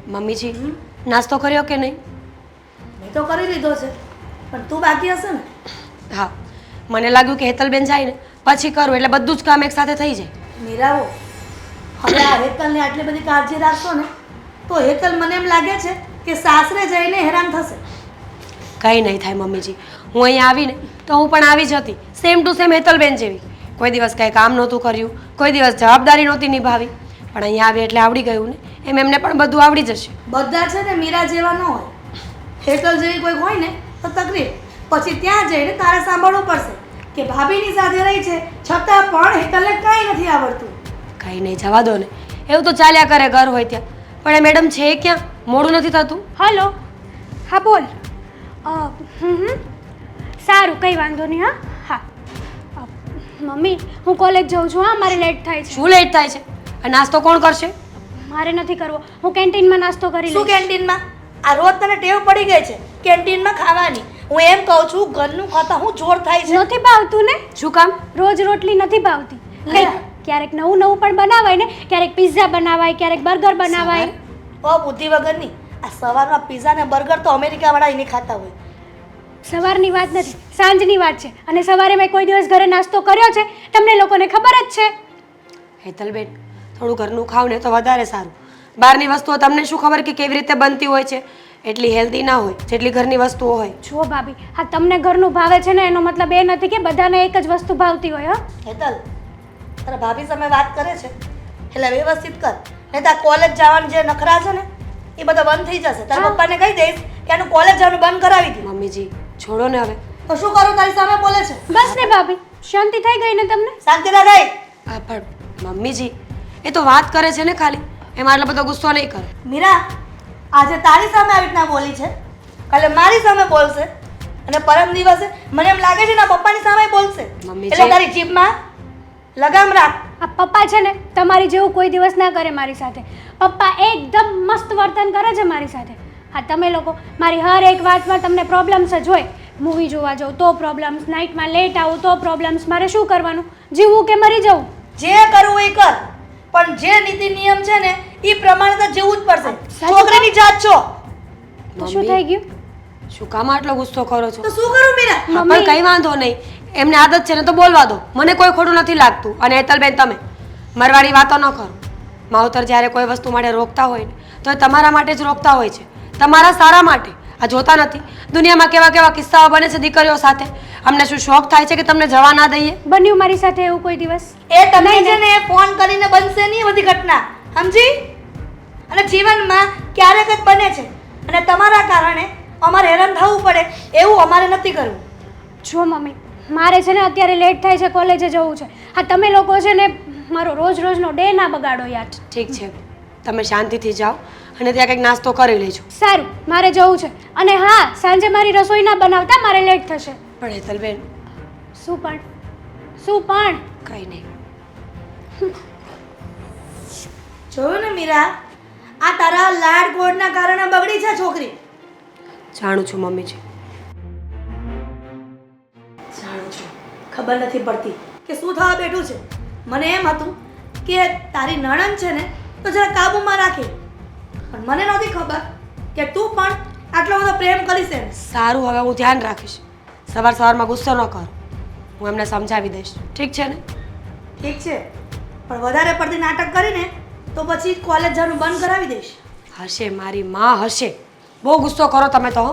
મમ્મીજી નાસ્તો કર્યો કે નહીં? મેં તો કરી લીધો છે, પણ તું બાકી હશે ને? હા, મને લાગ્યું કે હેતલબેન જાય ને પછી કરું એટલે બધું જ કામ એક સાથે થઈ જાય. મીરાઓ, હવે આ હેતલને આટલી બધી કાળજી રાખશો ને તો હેતલ મને એમ લાગે છે કે સાસરે જઈને હેરાન થશે. કંઈ નહીં થાય મમ્મીજી. હું અહીંયા આવીને તો હું પણ આવી જ હતી, સેમ ટુ સેમ હેતલબેન જેવી. કોઈ દિવસ કાંઈ કામ નહોતું કર્યું, કોઈ દિવસ જવાબદારી નહોતી નિભાવી, પણ અહીંયા આવી એટલે આવડી ગયું ને. એમ એમને પણ બધું આવડી જશે. બધા છે ને મીરા જેવા ન હોય. હેતલ જેવી કોઈ હોય ને તો તકલીફ, પછી ત્યાં જઈને તારે સાંભળવું પડશે કે ભાભીની સાથે રહી છે છતાં પણ હેતલને કાંઈ નથી આવડતું. કંઈ નહીં, જવા દો ને. એવું તો ચાલ્યા કરે ઘર હોય ત્યાં. પણ એ મેડમ છે ક્યાં? મોડું નથી થતું? હલો, હા બોલ. સારું, કંઈ વાંધો નહીં. હા હા મમ્મી, હું કોલેજ જાઉં છું. હા, મારે લેટ થાય છે. શું લેટ થાય છે? આ નાસ્તો કોણ કરશે? મારે નથી કરવો, હું કેન્ટીનમાં નાસ્તો કરી શું લઈશ. કેન્ટીનમાં? આ રોજ તને ટેવ પડી ગઈ છે કેન્ટીનમાં ખાવાની. હું એમ કહું છું ઘરનું ખાતા હું જોર થાય છે. નથી ભાવતું ને? શું કામ? રોજ રોટલી નથી ભાવતી. ક્યારેક નવું નવું પણ બનાવાય ને, ક્યારેક પિઝા બનાવાય, ક્યારેક બર્ગર બનાવાય. ઓ બુદ્ધિ વગરની, આ સવારમાં પિઝા ને બર્ગર તો અમેરિકાવાળા એને ખાતા હોય. સવારની વાત નથી, સાંજની વાત છે. અને સવારે મેં કોઈ દિવસ ઘરે નાસ્તો કર્યો છે? તમને લોકોને ખબર જ છે. હેતલબેન, થોડું ઘરનું ખાવ ને તો વધારે સારું. બહારની વસ્તુઓ તમને શું ખબર કે કેવી રીતે બનતી હોય છે? એટલી હેલ્ધી ના હોય જેટલી ઘરની વસ્તુઓ હોય. જો ભાભી, હા તમને ઘરનું ભાવે છે ને એનો મતલબ એ નથી કે બધાને એક જ વસ્તુ ભાવતી હોય. હેતલ, તારા ભાભી સામે વાત કરે છે એટલે વ્યવસ્થિત કર, નહીં તો કોલેજ જવાનું જે નખરા છે ને એ બધા બંધ થઈ જશે. તારા પપ્પાને કહી દઈશ કે આનું કોલેજ જવાનું બંધ કરાવી દે. મમ્મીજી છોડો ને હવે. તો શું કરું? તારી સામે બોલે છે. બસ ને ભાભી, શાંતિ થઈ ગઈ ને તમને? શાંતિ ના રહી. હા પણ મમ્મીજી એ તો વાત કરે છે ને ખાલી, એમાં આટલો બધો ગુસ્સો નહીં કરે. મીરા, આજે તારી સામે આવી રીતના બોલી છે, કાલે મારી સામે બોલશે અને પરમ દિવસે મને એમ લાગે છે ને પપ્પાની સામે બોલશે. મમ્મી એટલે તારી જીભમાં લગામ રાખ. આ પપ્પા છે ને તમારી જેવું કોઈ દિવસ ના કરે મારી સાથે. પપ્પા એકદમ મસ્ત વર્તન કરે છે મારી સાથે. હા, તમે લોકો મારી હર એક વાતમાં તમને પ્રોબ્લેમ્સ જ હોય. મૂવી જોવા જાઉં તો પ્રોબ્લેમ્સ, નાઇટમાં લેટ આવું તો પ્રોબ્લેમ્સ. મારે શું કરવાનું? જીવવું કે મરી જવું? જે કરવું એ કર, પણ જે નીતિ નિયમ છે ને એ પ્રમાણે તો જેવું જ પડશે. સાચું છોકરીની જાત છો તો શું થઈ ગયું? શું કામ આટલો ગુસ્સો કરો છો? તો શું કરું મીરા? હા, પણ કઈ વાંધો નહીં, એમને આદત છે ને તો બોલવા દો. મને કોઈ ખોટું નથી લાગતું. અને હેતલબેન, તમે મરવાડી વાતો ન કરો. માવતર જ્યારે કોઈ વસ્તુ માટે રોકતા હોય ને તો એ તમારા માટે જ રોકતા હોય છે, તમારા સારા માટે. આ જોતા નથી દુનિયામાં કેવા કેવા કિસ્સાઓ બને છે દીકરીઓ સાથે? અમને શું શોખ થાય છે કે તમને જવા ના દઈએ? બન્યું મારી સાથે એવું કોઈ દિવસ? એ તમે છે ને ફોન કરીને બનશે નહીં બધી ઘટના, સમજી? અને જીવનમાં ક્યારેક જ બને છે અને તમારા કારણે અમારે હેરાન થવું પડે એવું અમારે નથી કરવું. જો મમ્મી, મારે છે ને અત્યારે લેટ થાય છે, કોલેજે જવું છે. હા, તમે લોકો છે ને મારો રોજ રોજનો ડે ના બગાડો યાર. ઠીક છે, તમે શાંતિથી જાઓ અને ત્યાં કંઈક નાસ્તો કરી લેજો. સારું, મારે જવું છે. અને હા, સાંજે મારી રસોઈ ના બનાવતા, મારે લેટ થશે. પણ હેતલબેન, શું પણ? શું પણ? કંઈ નહીં. જોયું ને મીરા, આ તારા લાડ ગોળના કારણે બગડી છે છોકરી. જાણું છું મમ્મીજી, જાણું છું. ખબર નથી પડતી કે શું થવા બેઠું છે. મને એમ હતું કે તારી નણંદ છે ને તો જરા કાબૂમાં રાખે, પણ મને નહોતી ખબર કે તું પણ આટલો બધો પ્રેમ કરીશ એમ. સારું, હવે હું ધ્યાન રાખીશ. સવાર સવારમાં ગુસ્સો ન કરો, હું એમને સમજાવી દઈશ. ઠીક છે ને? ઠીક છે, પણ વધારે પડતી નાટક કરીને તો પછી કોલેજ જવાનું બંધ કરાવી દઈશ. હશે, મારી માં હશે. બહુ ગુસ્સો કરો તમે તો.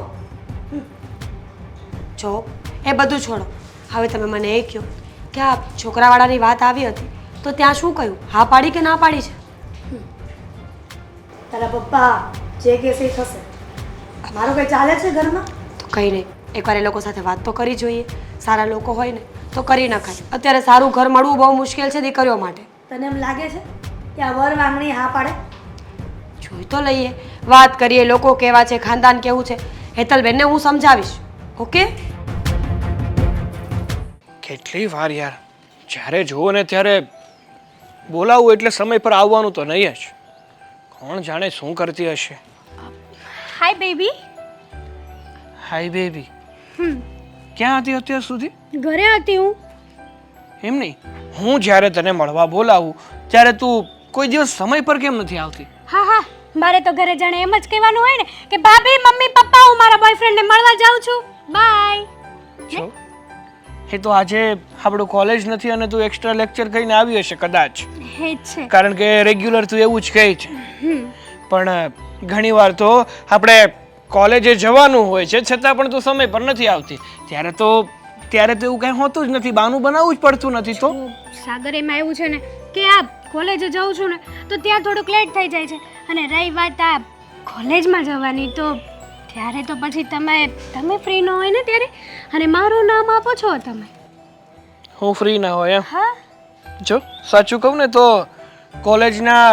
જો એ બધું છોડો, હવે તમે મને એ કહો કે આ છોકરાવાળાની વાત આવી હતી તો ત્યાં શું કહ્યું? હા પાડી કે ના પાડી છે? તારા પપ્પા જે કહેશે એ થશે. મારું કંઈ ચાલે છે ઘરમાં? તો કંઈ નહીં, એકવાર એ લોકો સાથે વાત તો કરી જોઈએ. સારા લોકો હોય ને તો કરી નખાય. અત્યારે સારું ઘર મળવું બહુ મુશ્કેલ છે દીકરીઓ માટે. તને એમ લાગે છે કે આ વર વાંગણી હા પાડે? જોઈ તો લઈએ, વાત કરીએ, લોકો કેવા છે, ખાનદાન કેવું છે. હેતલબેનને હું સમજાવીશ. ઓકે? કેટલી વાર યાર, જ્યારે જુઓ ને ત્યારે બોલાવું એટલે સમય પર આવવાનું તો નહીં જ. કોણ જાણે શું કરતી હશે. હાય બેબી. હાય બેબી. ક્યાં હતી અત્યાર સુધી? ઘરે હતી હું. એમ નહીં, હું જ્યારે તને મળવા બોલાવું ત્યારે તું કોઈ દિવસ સમય પર કેમ નથી આવતી? હા હા, મારે તો ઘરે જાણે એમ જ કહેવાનું હોય ને કે ભાભી મમ્મી પપ્પા હું મારા બોયફ્રેન્ડને મળવા જાઉં છું બાય. જો એ તો આજે આપણું કોલેજ નથી અને તું એક્સ્ટ્રા લેક્ચર કરીને આવી હશે કદાચ, હે જ છે. કારણ કે રેગ્યુલર તું એવું જ કહે છે. પણ ઘણીવાર તો આપણે કોલેજે જવાનું હોય છે છતાં પણ તું સમય પર નથી આવતી. ત્યારે તો એવું કંઈ હોતું જ નથી, બાનું બનાવવું જ પડતું નથી. તો સાગર એમાં એવું છે ને કે આ કોલેજે જાઉં છું ને તો ત્યાં થોડુંક લેટ થઈ જાય છે, અને રહી વાત આ કોલેજમાં જવાની તો ત્યારે તો પછી તમે ફ્રી ન હોય ને ત્યારે, અને મારું નામ આપો છો તમે. હું ફ્રી ના હોય એમ? હા. જો સાચું કહું ને તો કોલેજના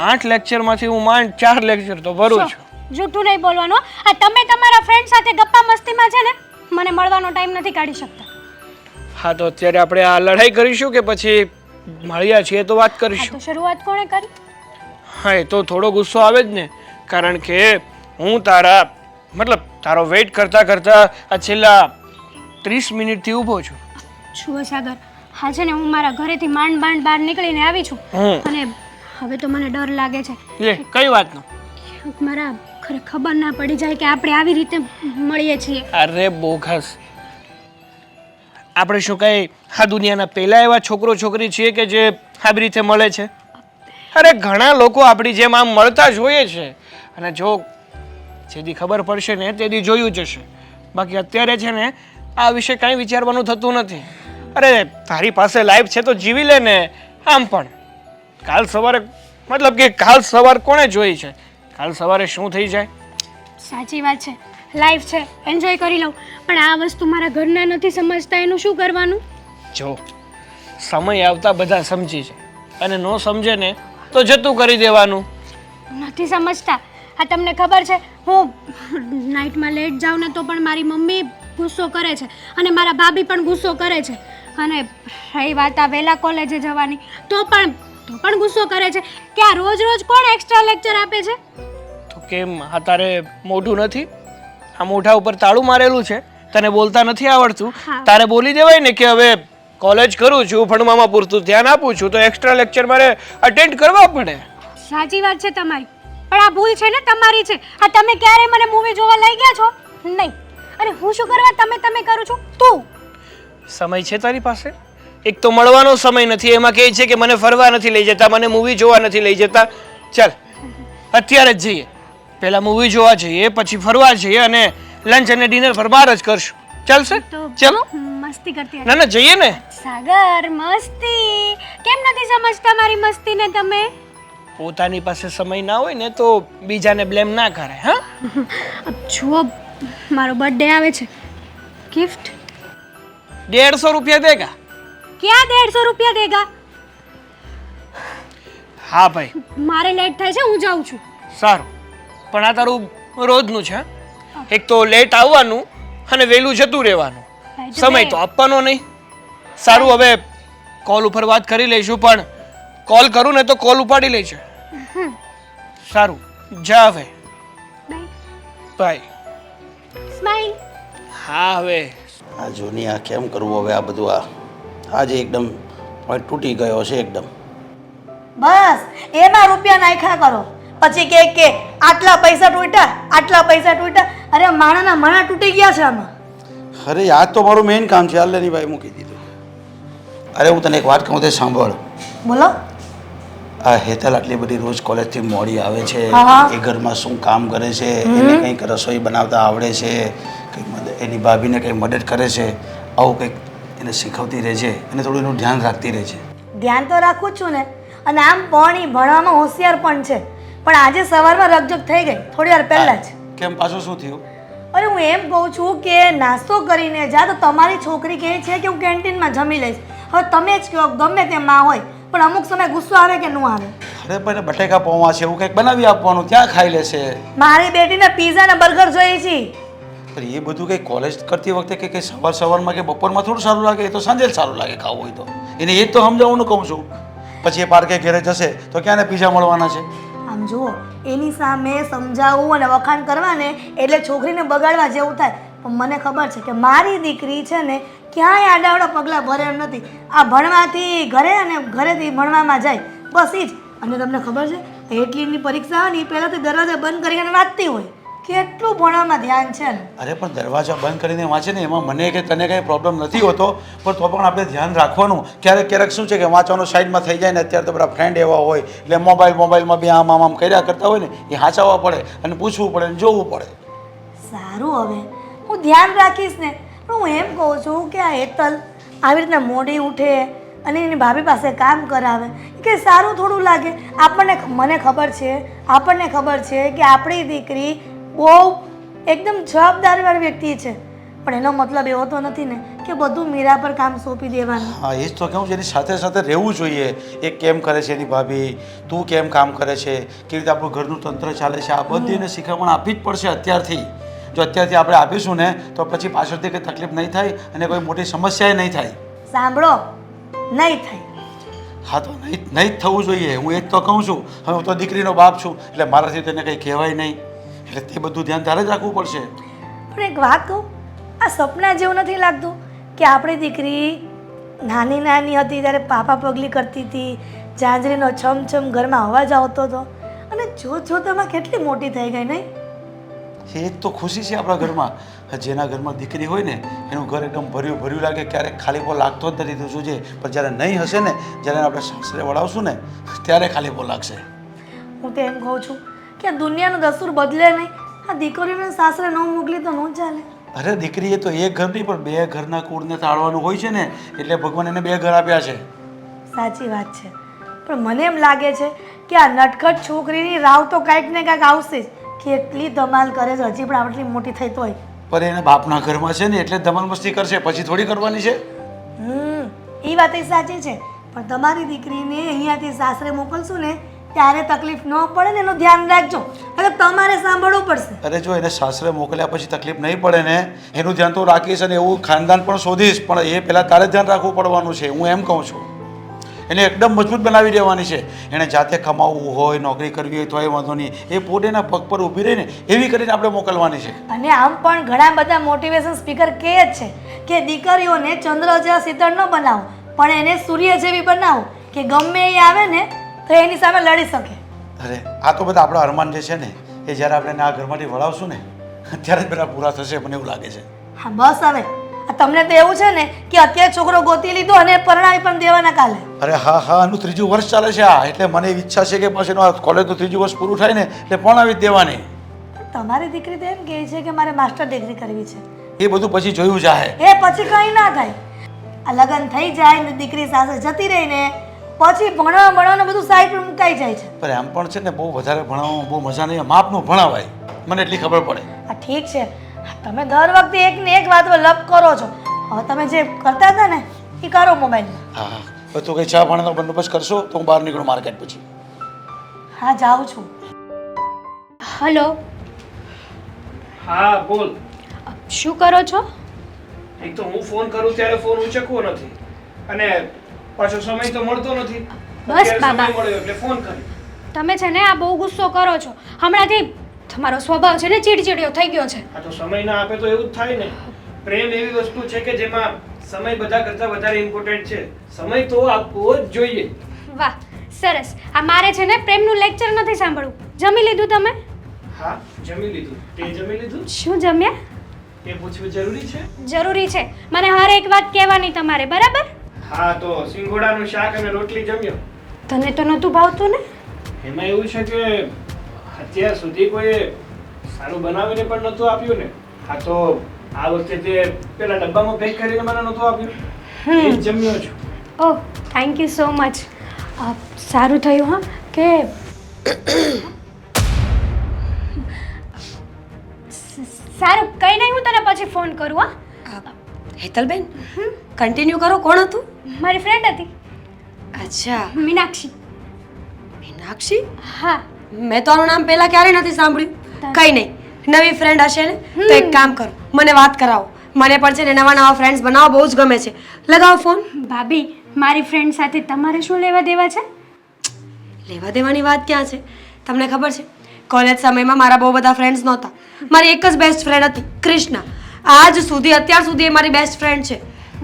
8 લેક્ચરમાંથી હું માંડ 4 લેક્ચર તો ભરું છું. જૂઠું નહીં બોલવાનું. આ તમે તમારા ફ્રેન્ડ સાથે ગપ્પા મસ્તીમાં છે ને મને મળવાનો ટાઈમ નથી કાઢી શકતા. હા, તો અત્યારે આપણે આ લડાઈ કરીશું કે પછી મળ્યા છીએ તો વાત આ કરીશું? તો શરૂઆત કોણે કરી? હા, એ તો થોડો ગુસ્સો આવે જ ને, કારણ કે હું તારો વેઇટ કરતા કરતા આ છેલ્લા 30 મિનિટથી ઊભો છું. જુઓ સાગર, હા છે ને હું મારા ઘરેથી માંડ બહાર નીકળીને આવી છું, અને હવે તો મને ડર લાગે છે. કઈ વાતનો? મારા ઘરે ખબર ના પડી જાય કે આપણે આવી રીતે મળીએ છીએ. અરે બોગસ, આપણે શું કઈ આ દુનિયાના પહેલા એવા છોકરો છોકરી છીએ કે જે આવી રીતે મળે છે? અરે ઘણા લોકો આપણી જેમ આમ મળતા જ હોય છે, અને જો જેથી ખબર પડશે ને તેથી જોયું જશે. બાકી અત્યારે છે ને આ વિશે કાંઈ વિચારવાનું થતું નથી. અરે તારી પાસે લાઈફ છે તો જીવી લે ને. આમ પણ કાલ સવાર કોણે જોઈ છે? કાલ સવારે શું થઈ જાય? સાચી વાત છે, લાઈફ છે, એન્જોય કરી લઉં, પણ આ વસ્તુ મારા ઘરના નથી સમજતા, એનું શું કરવાનું? જો સમય આવતા બધા સમજી જાય, અને ન સમજે ને તો જતું કરી દેવાનું. નથી સમજતા. આ તમને ખબર છે હું નાઇટમાં લેટ જાઉં ને તો પણ મારી મમ્મી ગુસ્સો કરે છે, અને મારા ભાભી પણ ગુસ્સો કરે છે, અને રહી વાત આ વહેલા કોલેજે જવાની તો પણ ગુસ્સો કરે છે કે આ રોજ કોણ એક્સ્ટ્રા લેક્ચર આપે છે. તો કેમ આ તારે મોઢું નથી? આ મોઢા ઉપર તાળું મારેલું છે? તને બોલતા નથી આવડતું? તારે બોલી દેવાય ને કે હવે કોલેજ કરું છું, ભણવામાં પૂરતું ધ્યાન આપું છું, તો એક્સ્ટ્રા લેક્ચર મારે અટેન્ડ કરવા પડે. સાચી વાત છે તમારી, પણ આ ભૂલ છે ને તમારી છે. આ તમે ક્યારે મને મૂવી જોવા લઈ ગયા છો? નહીં. અને હું શું કરવા તમે કરું છું? તું સમય છે તારી પાસે? એક તો મળવાનો સમય નથી, એમાં કહે છે કે મને ફરવા નથી લઈ જતા, મને મૂવી જોવા નથી લઈ જતા. ચાલ અત્યારે જ જઈએ, પહેલા મૂવી જોવા જઈએ, પછી ફરવા જઈએ, અને લંચ અને ડિનર પર બહાર જ કરશું. ચાલશે? ચાલો. મસ્તી કરતી ના જઈએ ને. સાગર, મસ્તી કેમ નથી સમજતા મારી મસ્તીને તમે? પોતાની પાસે સમય ના હોય ને તો બીજાને બ્લેમ ના કરાય. હા, જુઓ મારો બર્થડે આવે છે, ગિફ્ટ 150 રૂપિયા દેગા? ક્યાં 150 રૂપિયા દેગા? હા ભાઈ, મારે લેટ થાય છે, હું જાઉં છું. સારું, પણ આ તારું રોજનું છે. એક તો લેટ આવવાનું અને વહેલું જતું રહેવાનું, સમય તો આપવાનો નહીં. સારું, હવે કોલ ઉપર વાત કરી લઈશું, પણ કોલ કરું ને તો કોલ ઉપાડી લેજે. સારું, જા હવે. બાય. સ્માઈલ. હા, હવે આ જોની આ કેમ કરવું હવે આ બધું? આજે એકદમ પોઈન્ટ તૂટી ગયો છે એકદમ. બસ એમાં રૂપિયા નાખ્યા કરો, પછી કે આટલા પૈસા તૂટ્યા. અરે માણાના માણા તૂટી ગયા છે આમાં. અરે આ તો મારું મેઇન કામ છે, હાલ ની ભાઈ મૂકી દીધું. અરે હું તને એક વાત કહું તે સાંભળ. બોલો. આ હેતલ આટલી બધી રોજ કોલેજથી મોડી આવે છે, હા. એ ઘરમાં શું કામ કરે છે, એને કંઈક રસોઈ બનાવતા આવડે છે, કંઈક એની ભાભીને કંઈ મદદ કરે છે, આવું કંઈક એને શીખવતી રહે છે, અને થોડું એનું ધ્યાન રાખતી રહે છે. ધ્યાન તો રાખું જ છું ને, અને આમ પણ ઈ ભણવામાં હોશિયાર પણ છે, પણ આજે સવારમાં રકજક થઈ ગઈ થોડી વાર પહેલા જ. કેમ, પાછું શું થયું? અરે હું એમ કહું છું કે નાસ્તો કરીને જા, તો તમારી છોકરી કહે છે કે હું કેન્ટીનમાં જમી લઈશ. હવે તમે જ કહો, ગમે તે માં હોય, પણ અમુક સમય ગુસ્સો આવે કે ન આવે? અરે પણ બટેકા પૌવા છે, એવું કંઈક બનાવી આપવાનું, ત્યાં ખાઈ લેશે. મારી બેટીને પીઝા ને બર્ગર જોઈએ છે. પણ એ બધું કંઈ કોલેજ કરતી વખતે કે સવારમાં કે બપોરમાં થોડું સારું લાગે, એ તો સાંજે જ સારું લાગે ખાવું હોય તો. એને એ જ તો સમજાવવાનું કહું છું. પછી એ પાર્કે ઘરે જશે તો ક્યાંને પીઝા મળવાના છે? આમ જુઓ, એની સામે સમજાવવું અને વખાણ કરવાને એટલે છોકરીને બગાડવા જેવું થાય. પણ મને ખબર છે કે મારી દીકરી છે ને ક્યાંય આડાવડા પગલાં ભરે એમ નથી. આ ભણવાથી ઘરે અને ઘરેથી ભણવામાં જાય, બસ એ જ. અને તમને ખબર છે એટલીની પરીક્ષા હોય ને એ પહેલાં તો દરવાજા બંધ કરીને વાંચતી હોય કેટલું ભણવામાં ધ્યાન છે ને. અરે પણ દરવાજા બંધ કરીને વાંચે ને એમાં મને કે તને કંઈ પ્રોબ્લેમ નથી હોતો, પણ તો પણ આપણે ધ્યાન રાખવાનું. ક્યારેક ક્યારેક શું છે કે વાંચવાનું સાઈડમાં થઈ જાય ને, અત્યારે તો બધા ફ્રેન્ડ એવા હોય એટલે મોબાઈલમાં બી આમ કર્યા કરતા હોય ને, એ સાચવવા પડે અને પૂછવું પડે અને જોવું પડે. સારું, હવે હું ધ્યાન રાખીશ ને. પણ હું એમ કહું છું કે આ હેતલ આવી રીતના મોડી ઉઠે અને એની ભાભી પાસે કામ કરાવે કે સારું થોડું લાગે? મને ખબર છે કે આપણી દીકરી બહુ એકદમ જવાબદારીવાળી વ્યક્તિ છે, પણ એનો મતલબ એવો તો નથી ને કે બધું મીરા પર કામ સોંપી દેવાનું. હા, એ જ તો કહું છું, એની સાથે સાથે રહેવું જોઈએ. એ કેમ કરે છે એની ભાભી, તું કેમ કામ કરે છે, કેવી રીતે આપણું ઘરનું તંત્ર ચાલે છે, આ બધી એને શીખવણ આપવી જ પડશે અત્યારથી. જો અત્યારથી આપણે આપીશું ને તો પછી પાછળથી કંઈ તકલીફ નહીં થાય અને કોઈ મોટી સમસ્યા નહીં થાય. સાંભળો, નહીં થાય. હા, તો નહીં જ થવું જોઈએ. હું એ જ તો કહું છું. હવે હું તો દીકરીનો બાપ છું એટલે મારાથી તેને કંઈ કહેવાય નહીં, એટલે તે બધું ધ્યાન તારે જ રાખવું પડશે. પણ એક વાત કહું, આ સપના જેવું નથી લાગતું કે આપણી દીકરી નાની હતી ત્યારે પાપા પગલી કરતી હતી, ઝાંઝરીનો છમછમ ઘરમાં અવાજ આવતો હતો અને જોતમાં કેટલી મોટી થઈ ગઈ નહીં? એ જ તો ખુશી છે આપણા ઘરમાં. જેના ઘરમાં દીકરી હોય ને એનું ઘર એકદમ ભર્યું લાગે, ક્યારેક ખાલીપો લાગતો જ નથી. તું જોજે, પણ જ્યારે નહીં હશે ને, જ્યારે આપણે સાસરે વળાવશું ને ત્યારે ખાલીપો લાગશે. હું તો એમ કહું છું કે આ દુનિયાનો દસ્તુર બદલે નહીં. આ દીકરીઓને સાસરે ન મોકલી તો ન ચાલે. અરે દીકરી, એ તો એક ઘર નહીં પણ બે ઘરના કુળને તાળવાનું હોય છે ને, એટલે ભગવાન એને બે ઘર આપ્યા છે. સાચી વાત છે, પણ મને એમ લાગે છે કે આ નટખટ છોકરીની રાવ તો કાંઈક ને કાંઈક આવશે જ. કેટલી ધમાલ કરે છે, હજી પણ આટલી મોટી થઈ તોય. પણ એને બાપના ઘરમાં છે ને એટલે ધમાલ મસ્તી કરશે, પછી થોડી કરવાની છે. એ વાત એ સાચી છે, પણ તમારી દીકરીને અહીંયાથી સાસરે મોકલશું ને ત્યારે તકલીફ ન પડે ને એનું ધ્યાન રાખજો. એટલે તમારે સાંભળવું પડશે. અરે જો એને સાસરે મોકલ્યા પછી તકલીફ નહીં પડે ને એનું ધ્યાન તો રાખીશ અને એવું ખાનદાન પણ શોધીશ, પણ એ પહેલાં તારે ધ્યાન રાખવું પડવાનું છે. હું એમ કહું છું, એને એકદમ મજબૂત બનાવી દેવાની છે. એણે જાતે કમાવવું હોય, નોકરી કરવી હોય તોય વાંધો નહીં, એ પોતાના પગ પર ઊભી રહીને એવી કરીને આપણે મોકલવાની છે. અને આમ પણ ઘણા બધા મોટિવેશન સ્પીકર કહે જ છે કે દીકરીઓને ચંદ્ર જેવા શીતળ ન બનાવો, પણ એને સૂર્ય જેવી બનાવો કે ગમે એ આવે ને તો એની સામે લડી શકે. અરે આ તો બધા આપણા અરમાન જે છે ને એ જ્યારે આપણે આ ઘરમાંથી વળાવશું ને ત્યારે જ બધા પૂરા થશે, મને એવું લાગે છે. હા બસ, હવે તમને તો એવું છે ને કે અત્યારે છોકરો ગોતી લીધો અને પરણાવી પણ દેવાના કાલે. અરે હા, આનું 3જું વર્ષ ચાલે છે આ, એટલે મને એવી ઈચ્છા છે કે પછી કોલેજનું 3જું વર્ષ પૂરું થાય ને એટલે પરણાવી જ દેવાની. તમારી દીકરી તો એમ કહે છે કે મારે માસ્ટર ડિગ્રી કરવી છે. એ બધું પછી જોયું જાય. એ પછી કંઈ ના થાય. આ લગ્ન થઈ જાય ને દીકરી સાસરે જતી રહી ને પછી ભણવાનું બધું સાઈડ પર મુકાઈ જાય છે. પણ આમ પણ છે ને બહુ વધારે ભણાવવામાં બહુ મજા નહીં, માપનું ભણાવાય, મને એટલી ખબર પડે. આ ઠીક છે, તમે દર વખતે એકને એક વાત પર લપ કરો છો. હવે તમે જે કરતા હતા ને એ કરો મોબાઈલમાં. હા, હવે તું કંઈ ચા પાણીનો બંદોબસ્ત કરશો તો હું બહાર નીકળું માર્કેટ પછી. હા, જાઉં છું. હલો, હા બોલ. શું કરો છો? એક તો હું ફોન કરું ત્યારે ફોન ઉચકવો નથી અને પાછો સમય તો મળતો નથી. બસ અત્યારે બાબા. સમય મળ્યો એટલે ફોન કર્યો. તમે છે ને આ બહુ ગુસ્સો કરો છો હમણાંથી. તમારો સ્વભાવ છે ને ચીડચીડિયો થઈ ગયો છે. આ તો સમય ના આપે તો એવું જ થાય ને. પ્રેમ એવી વસ્તુ છે કે જેમાં સમય બધા કરતાં વધારે ઇમ્પોર્ટન્ટ છે. સમય તો આપવો જ જોઈએ. વાહ, સરસ. આ મારે છે ને પ્રેમનું લેક્ચર નથી સાંભળવું. જમી લીધું તમે? હા, જમી લીધું. તે જમી લીધું? શું જમ્યા? એ પૂછવું જરૂરી છે? જરૂરી છે. મને હર એક વાત કહેવાની તમારે, બરાબર? હા, તો સિંગોડાનું શાક અને રોટલી જમ્યો. તને તો નહોતું ભાવતું ને? એમાં એવું છે કે અત્યાર સુધી કોઈ સારું બનાવીને પણ નહોતું આપ્યું ને. હા, તો આ વખતે તે પેલા ડબ્બામાં પેક કરીને મને નહોતું આપ્યું, એ જ જમ્યો છું. ઓહ, થેન્ક યુ સો મચ. સારું થયું હા કે સારું, કંઈ નહીં, હું તને પછી ફોન કરું. હા, હેતલબેન, કન્ટિન્યુ કરો. કોણ હતું? મારી ફ્રેન્ડ હતી. અચ્છા, મીનાક્ષી. મીનાક્ષી? હા. મેં તો આનું નામ પહેલા ક્યારેય નથી સાંભળ્યું. કંઈ નહીં, નવી ફ્રેન્ડ હશે ને તો એક કામ કરો, મને વાત કરાવો. મને પણ છે ને નવા ફ્રેન્ડ્સ બનાવવા બહુ જ ગમે છે. લગાવો ફોન. ભાભી, મારી ફ્રેન્ડ સાથે તમારે શું લેવા દેવા છે? લેવા દેવાની વાત ક્યાં છે? તમને ખબર છે, કોલેજ સમયમાં મારા બહુ બધા ફ્રેન્ડ્સ નહોતા. મારી એક જ બેસ્ટ ફ્રેન્ડ હતી, કૃષ્ણા. અત્યાર સુધી એ મારી બેસ્ટ ફ્રેન્ડ છે.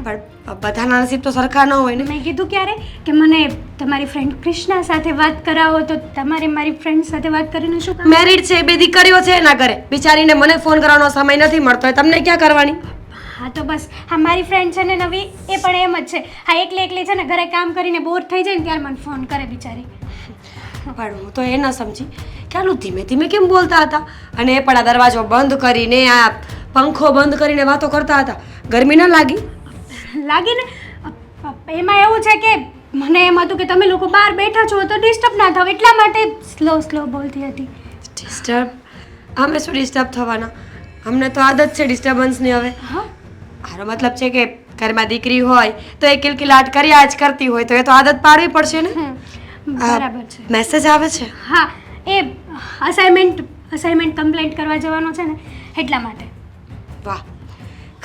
પણ બધાના નસીબ તો સરખા ન હોય ને. મેં કીધું ક્યારે કે મને તમારી ફ્રેન્ડ કૃષ્ણા સાથે વાત કરાવો, તો તમારે મારી ફ્રેન્ડ સાથે વાત કરીને શું કામ? મેરિડ છે, 2 દીકરીઓ છે એના ઘરે. બિચારીને મને ફોન કરવાનો સમય નથી મળતો, તમને ક્યાં કરવાની? હા તો બસ, હા મારી ફ્રેન્ડ છે ને નવી, એ પણ એમ જ છે. હા એકલી છે ને ઘરે કામ કરીને બોર થઈ જાય ને ત્યારે મને ફોન કરે બિચારી. પણ હું તો એ ન સમજી કે આટલું ધીમે ધીમે કેમ બોલતા હતા, અને એ પણ આ દરવાજો બંધ કરીને, આ પંખો બંધ કરીને વાતો કરતા હતા. ગરમી ન લાગી? લાગીને એમાં એવું છે કે મને એમ હતું કે તમે લોકો બહાર બેઠા છો તો ડિસ્ટર્બ ના થાવ, એટલા માટે સ્લો બોલતી હતી. ડિસ્ટર્બ? અમે શું ડિસ્ટર્બ થવાના? અમને તો આદત છે ડિસ્ટર્બન્સની હવે. હા મારો મતલબ છે કે ઘરમાં દીકરી હોય તો એ કિલકિલાટ કર્યા જ કરતી હોય તો એ તો આદત પાડવી પડશે ને. બરાબર છે. મેસેજ આવે છે? હા એ અસાઇનમેન્ટ કમ્પ્લીટ કરવા જવાનો છે ને એટલા માટે. વાહ,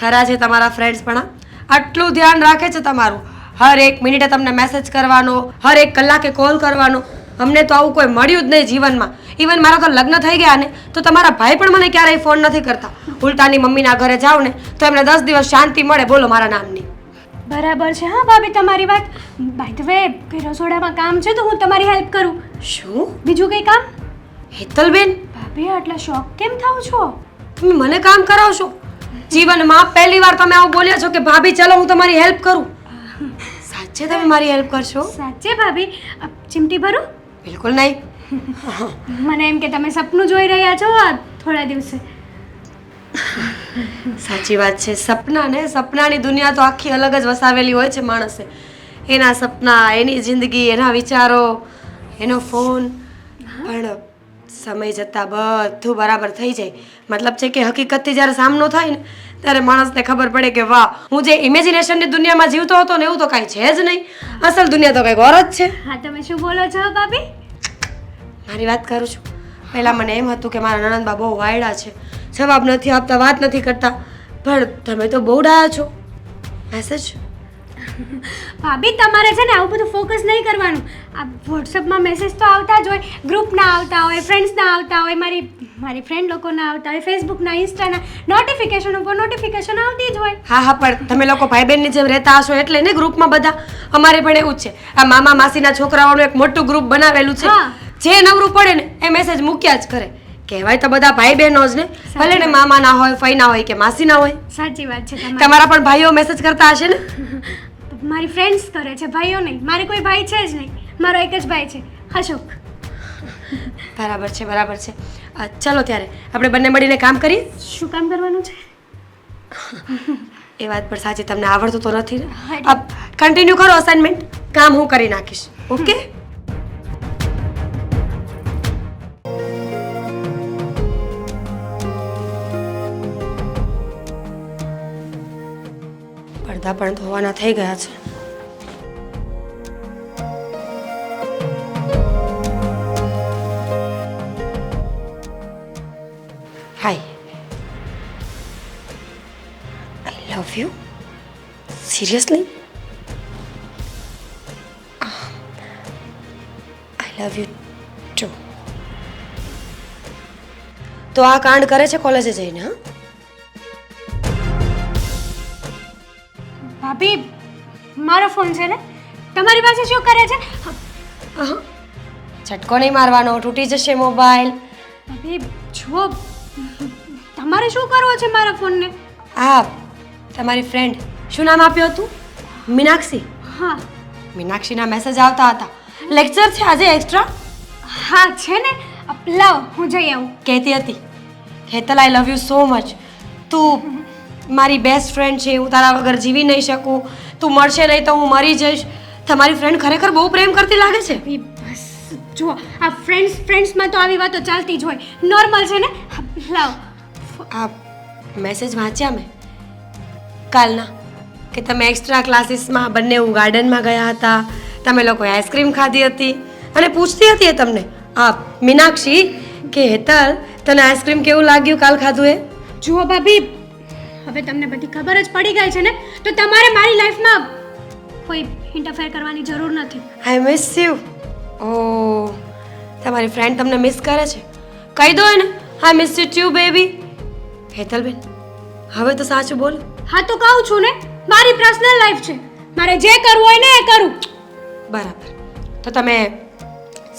ખરા છે તમારા ફ્રેન્ડ્સ પણ. આટલું ધ્યાન રાખે છે તમારું, હર એક મિનિટે તમને મેસેજ કરવાનો, હર એક કલાકે કોલ કરવાનો. અમને તો આવું કોઈ મળ્યું જ નહીં જીવનમાં. ઇવન મારા તો લગ્ન થઈ ગયા ને તો તમારા ભાઈ પણ મને ક્યારેય ફોન નથી કરતા. ઉલટાની મમ્મીના ઘરે જાઉં ને તો એમને 10 દિવસ શાંતિ મળે, બોલો મારા નામની. બરાબર છે હા ભાભી તમારી વાત. બાય ધ વે કે રસોડામાં કામ છે તો હું તમારી હેલ્પ કરું. શું? બીજું કંઈ કામ? હેતલબેન, ભાભી આટલા શોખ કેમ થાવ છો? તમે મને કામ કરાવશો? જીવનમાં પહેલી વાર તમે આવું બોલ્યા છો કે ભાભી ચલો હું તમારી હેલ્પ કરું. સાચે તમે મારી હેલ્પ કરશો? સાચે ભાભી. ચીમટી ભરું? બિલકુલ નહીં. મને એમ કે તમે સપનું જોઈ રહ્યા છો આ થોડા દિવસે. સાચી વાત છે. સપના ને, સપનાની દુનિયા તો આખી અલગ જ વસાવેલી હોય છે માણસે. એના સપના, એની જિંદગી, એના વિચારો, એનો ફોન. પણ સમય જતાં બધું બરાબર થઈ જાય. મતલબ છે કે હકીકતથી જ્યારે સામનો થાય ને ત્યારે માણસને ખબર પડે કે વાહ, હું જે ઇમેજિનેશનની દુનિયામાં જીવતો હતો ને એવું તો કાંઈ છે જ નહીં. અસલ દુનિયા તો કંઈક ઓર જ છે. હા તમે શું બોલો છો ભાભી? મારી વાત કરું છું. પહેલાં મને એમ હતું કે મારા નણંદબા બહુ વાયડા છે, જવાબ નથી આપતા, વાત નથી કરતા. પણ તમે તો બહુ ડાયા છો. મેસેજ? ભાભી તમારે છે ને આવું બધું ફોકસ નહીં કરવાનું. આ વોટ્સઅપમાં મેસેજ તો આવતા જ હોય, ગ્રુપના આવતા હોય, ફ્રેન્ડ્સના આવતા હોય, મારી ફ્રેન્ડ લોકોના આવતા હોય, ફેસબુકના, ઇન્સ્ટાના નોટિફિકેશન ઉપર નોટિફિકેશન આવતી જ હોય. હા હા, પણ તમે લોકો ભાઈ બહેનની જેમ રહેતા હશો એટલે ને ગ્રુપમાં બધા. અમારે પણ એવું જ છે. આ મામા માસીના છોકરાઓનું એક મોટું ગ્રુપ બનાવેલું છે. હા. જે નવરું પડે ને એ મેસેજ મૂક્યા જ કરે. કહેવાય તો બધા ભાઈ બહેનો જ ને, ભલે ને મામાના હોય, ફઈના હોય કે માસીના હોય. સાચી વાત છે તમારી. તમારા પણ ભાઈઓ મેસેજ કરતા હશે ને? મારી ફ્રેન્ડ્સ કરે છે, ભાઈઓ નહીં. મારે કોઈ ભાઈ છે જ નહીં, મારો એક જ ભાઈ છે, અશોક. બરાબર છે, બરાબર છે. ચલો ત્યારે આપણે બંને મળીને કામ કરીએ. શું કામ કરવાનું છે? એ વાત પણ સાચી, તમને આવડતું તો નથી ને. હા, કન્ટિન્યુ કરો અસાઇનમેન્ટ, કામ હું કરી નાખીશ. ઓકે? પડદા પણ ધોવાના થઈ ગયા છે. Hi, I love you. Seriously? I love you too. તો આ કાંડ કરે છે કોલેજે જઈને? હા, ભાભી મારો ફોન છે ને, તમારી પાસે શું કરે છે? ઝટકો નહીં મારવાનો, તૂટી જશે મોબાઈલ. ભાભી જુઓ, તમારે શું કરવો છે મારા ફોનને? આ તમારી ફ્રેન્ડ શું નામ આપ્યું હતું? મીનાક્ષી. હા મીનાક્ષીના મેસેજ આવતા હતા. લેક્ચર છે આજે એક્સ્ટ્રા? હા છે ને, લાવ હું જઈ આવું. કહેતી હતી હેતલ આઈ લવ યુ સો મચ. તું મારી બેસ્ટ ફ્રેન્ડ છે, હું તારા વગર જીવી નહીં શકું. તું મળશે નહીં તો હું મરી જઈશ. તમારી ફ્રેન્ડ ખરેખર બહુ પ્રેમ કરતી લાગે છે. ભાભી બસ જુઓ, આ ફ્રેન્ડ્સમાં તો આવી વાતો ચાલતી જ હોય, નોર્મલ છે ને. લાવ. આ મેસેજ વાંચ્યા મેં કાલના કે તમે એક્સ્ટ્રા ક્લાસીસમાં બંને ગાર્ડનમાં ગયા હતા, તમે લોકોએ આઈસ્ક્રીમ ખાધી હતી અને પૂછતી હતી એ તમને આ મીનાક્ષી કે હેતલ તને આઈસ્ક્રીમ કેવું લાગ્યું કાલ ખાધું એ? જુઓ ભાભી, હવે તમને બધી ખબર જ પડી ગઈ છે ને, તો તમારે મારી લાઈફમાં કોઈ ઇન્ટરફેર કરવાની જરૂર નથી. આઈ મિસ યુ. ઓ, તમારી ફ્રેન્ડ તમને મિસ કરે છે? કહી દો એને I miss you too baby. હેતલબેન હવે તો સાચું બોલો. હા તો કહું છું ને, મારી પર્સનલ લાઈફ છે, મારે જે કરવું હોય ને એ કરું. બરાબર. તો તમે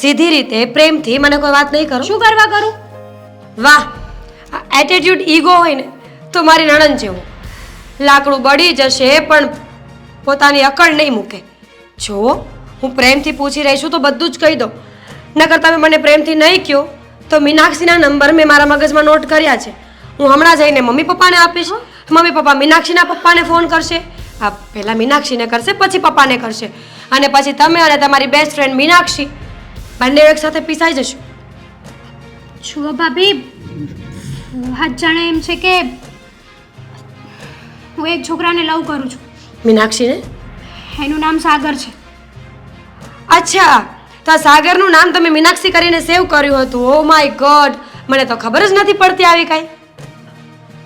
સીધી રીતે પ્રેમથી મને કોઈ વાત નહીં કરો? શું કરવા કરું? વાહ, એટીટ્યુડ ઈગો હોય ને તો મારી નણંદ જેવો. લાકડું બળી જશે પણ પોતાની અકડ નહીં મૂકે. જો હું પ્રેમથી પૂછી રહી છું તો બધું જ કહી દો. નકર તમે મને પ્રેમથી નહીં કહો તો મીનાક્ષીના નંબર મેં મારા મગજમાં નોટ કર્યા છે. હું હમણાં જઈને મમ્મી પપ્પાને આપીશ. મમ્મી પપ્પા મીનાક્ષીના પપ્પાને ફોન કરશે. આ પહેલાં મીનાક્ષીને કરશે, પછી પપ્પાને કરશે, અને પછી તમે અને તમારી બેસ્ટ ફ્રેન્ડ મીનાક્ષી બંને એક સાથે પીસાઈ જશો. જુઓ ભાભી, વાત જાણે એમ છે કે હું એક છોકરાને લવ કરું છું. મીનાક્ષીને? એનું નામ સાગર છે. અચ્છા, તો આ સાગરનું નામ તમે મીનાક્ષી કરીને સેવ કર્યું હતું. ઓ માય ગોડ, મને તો ખબર જ નથી પડતી આવી કાંઈ.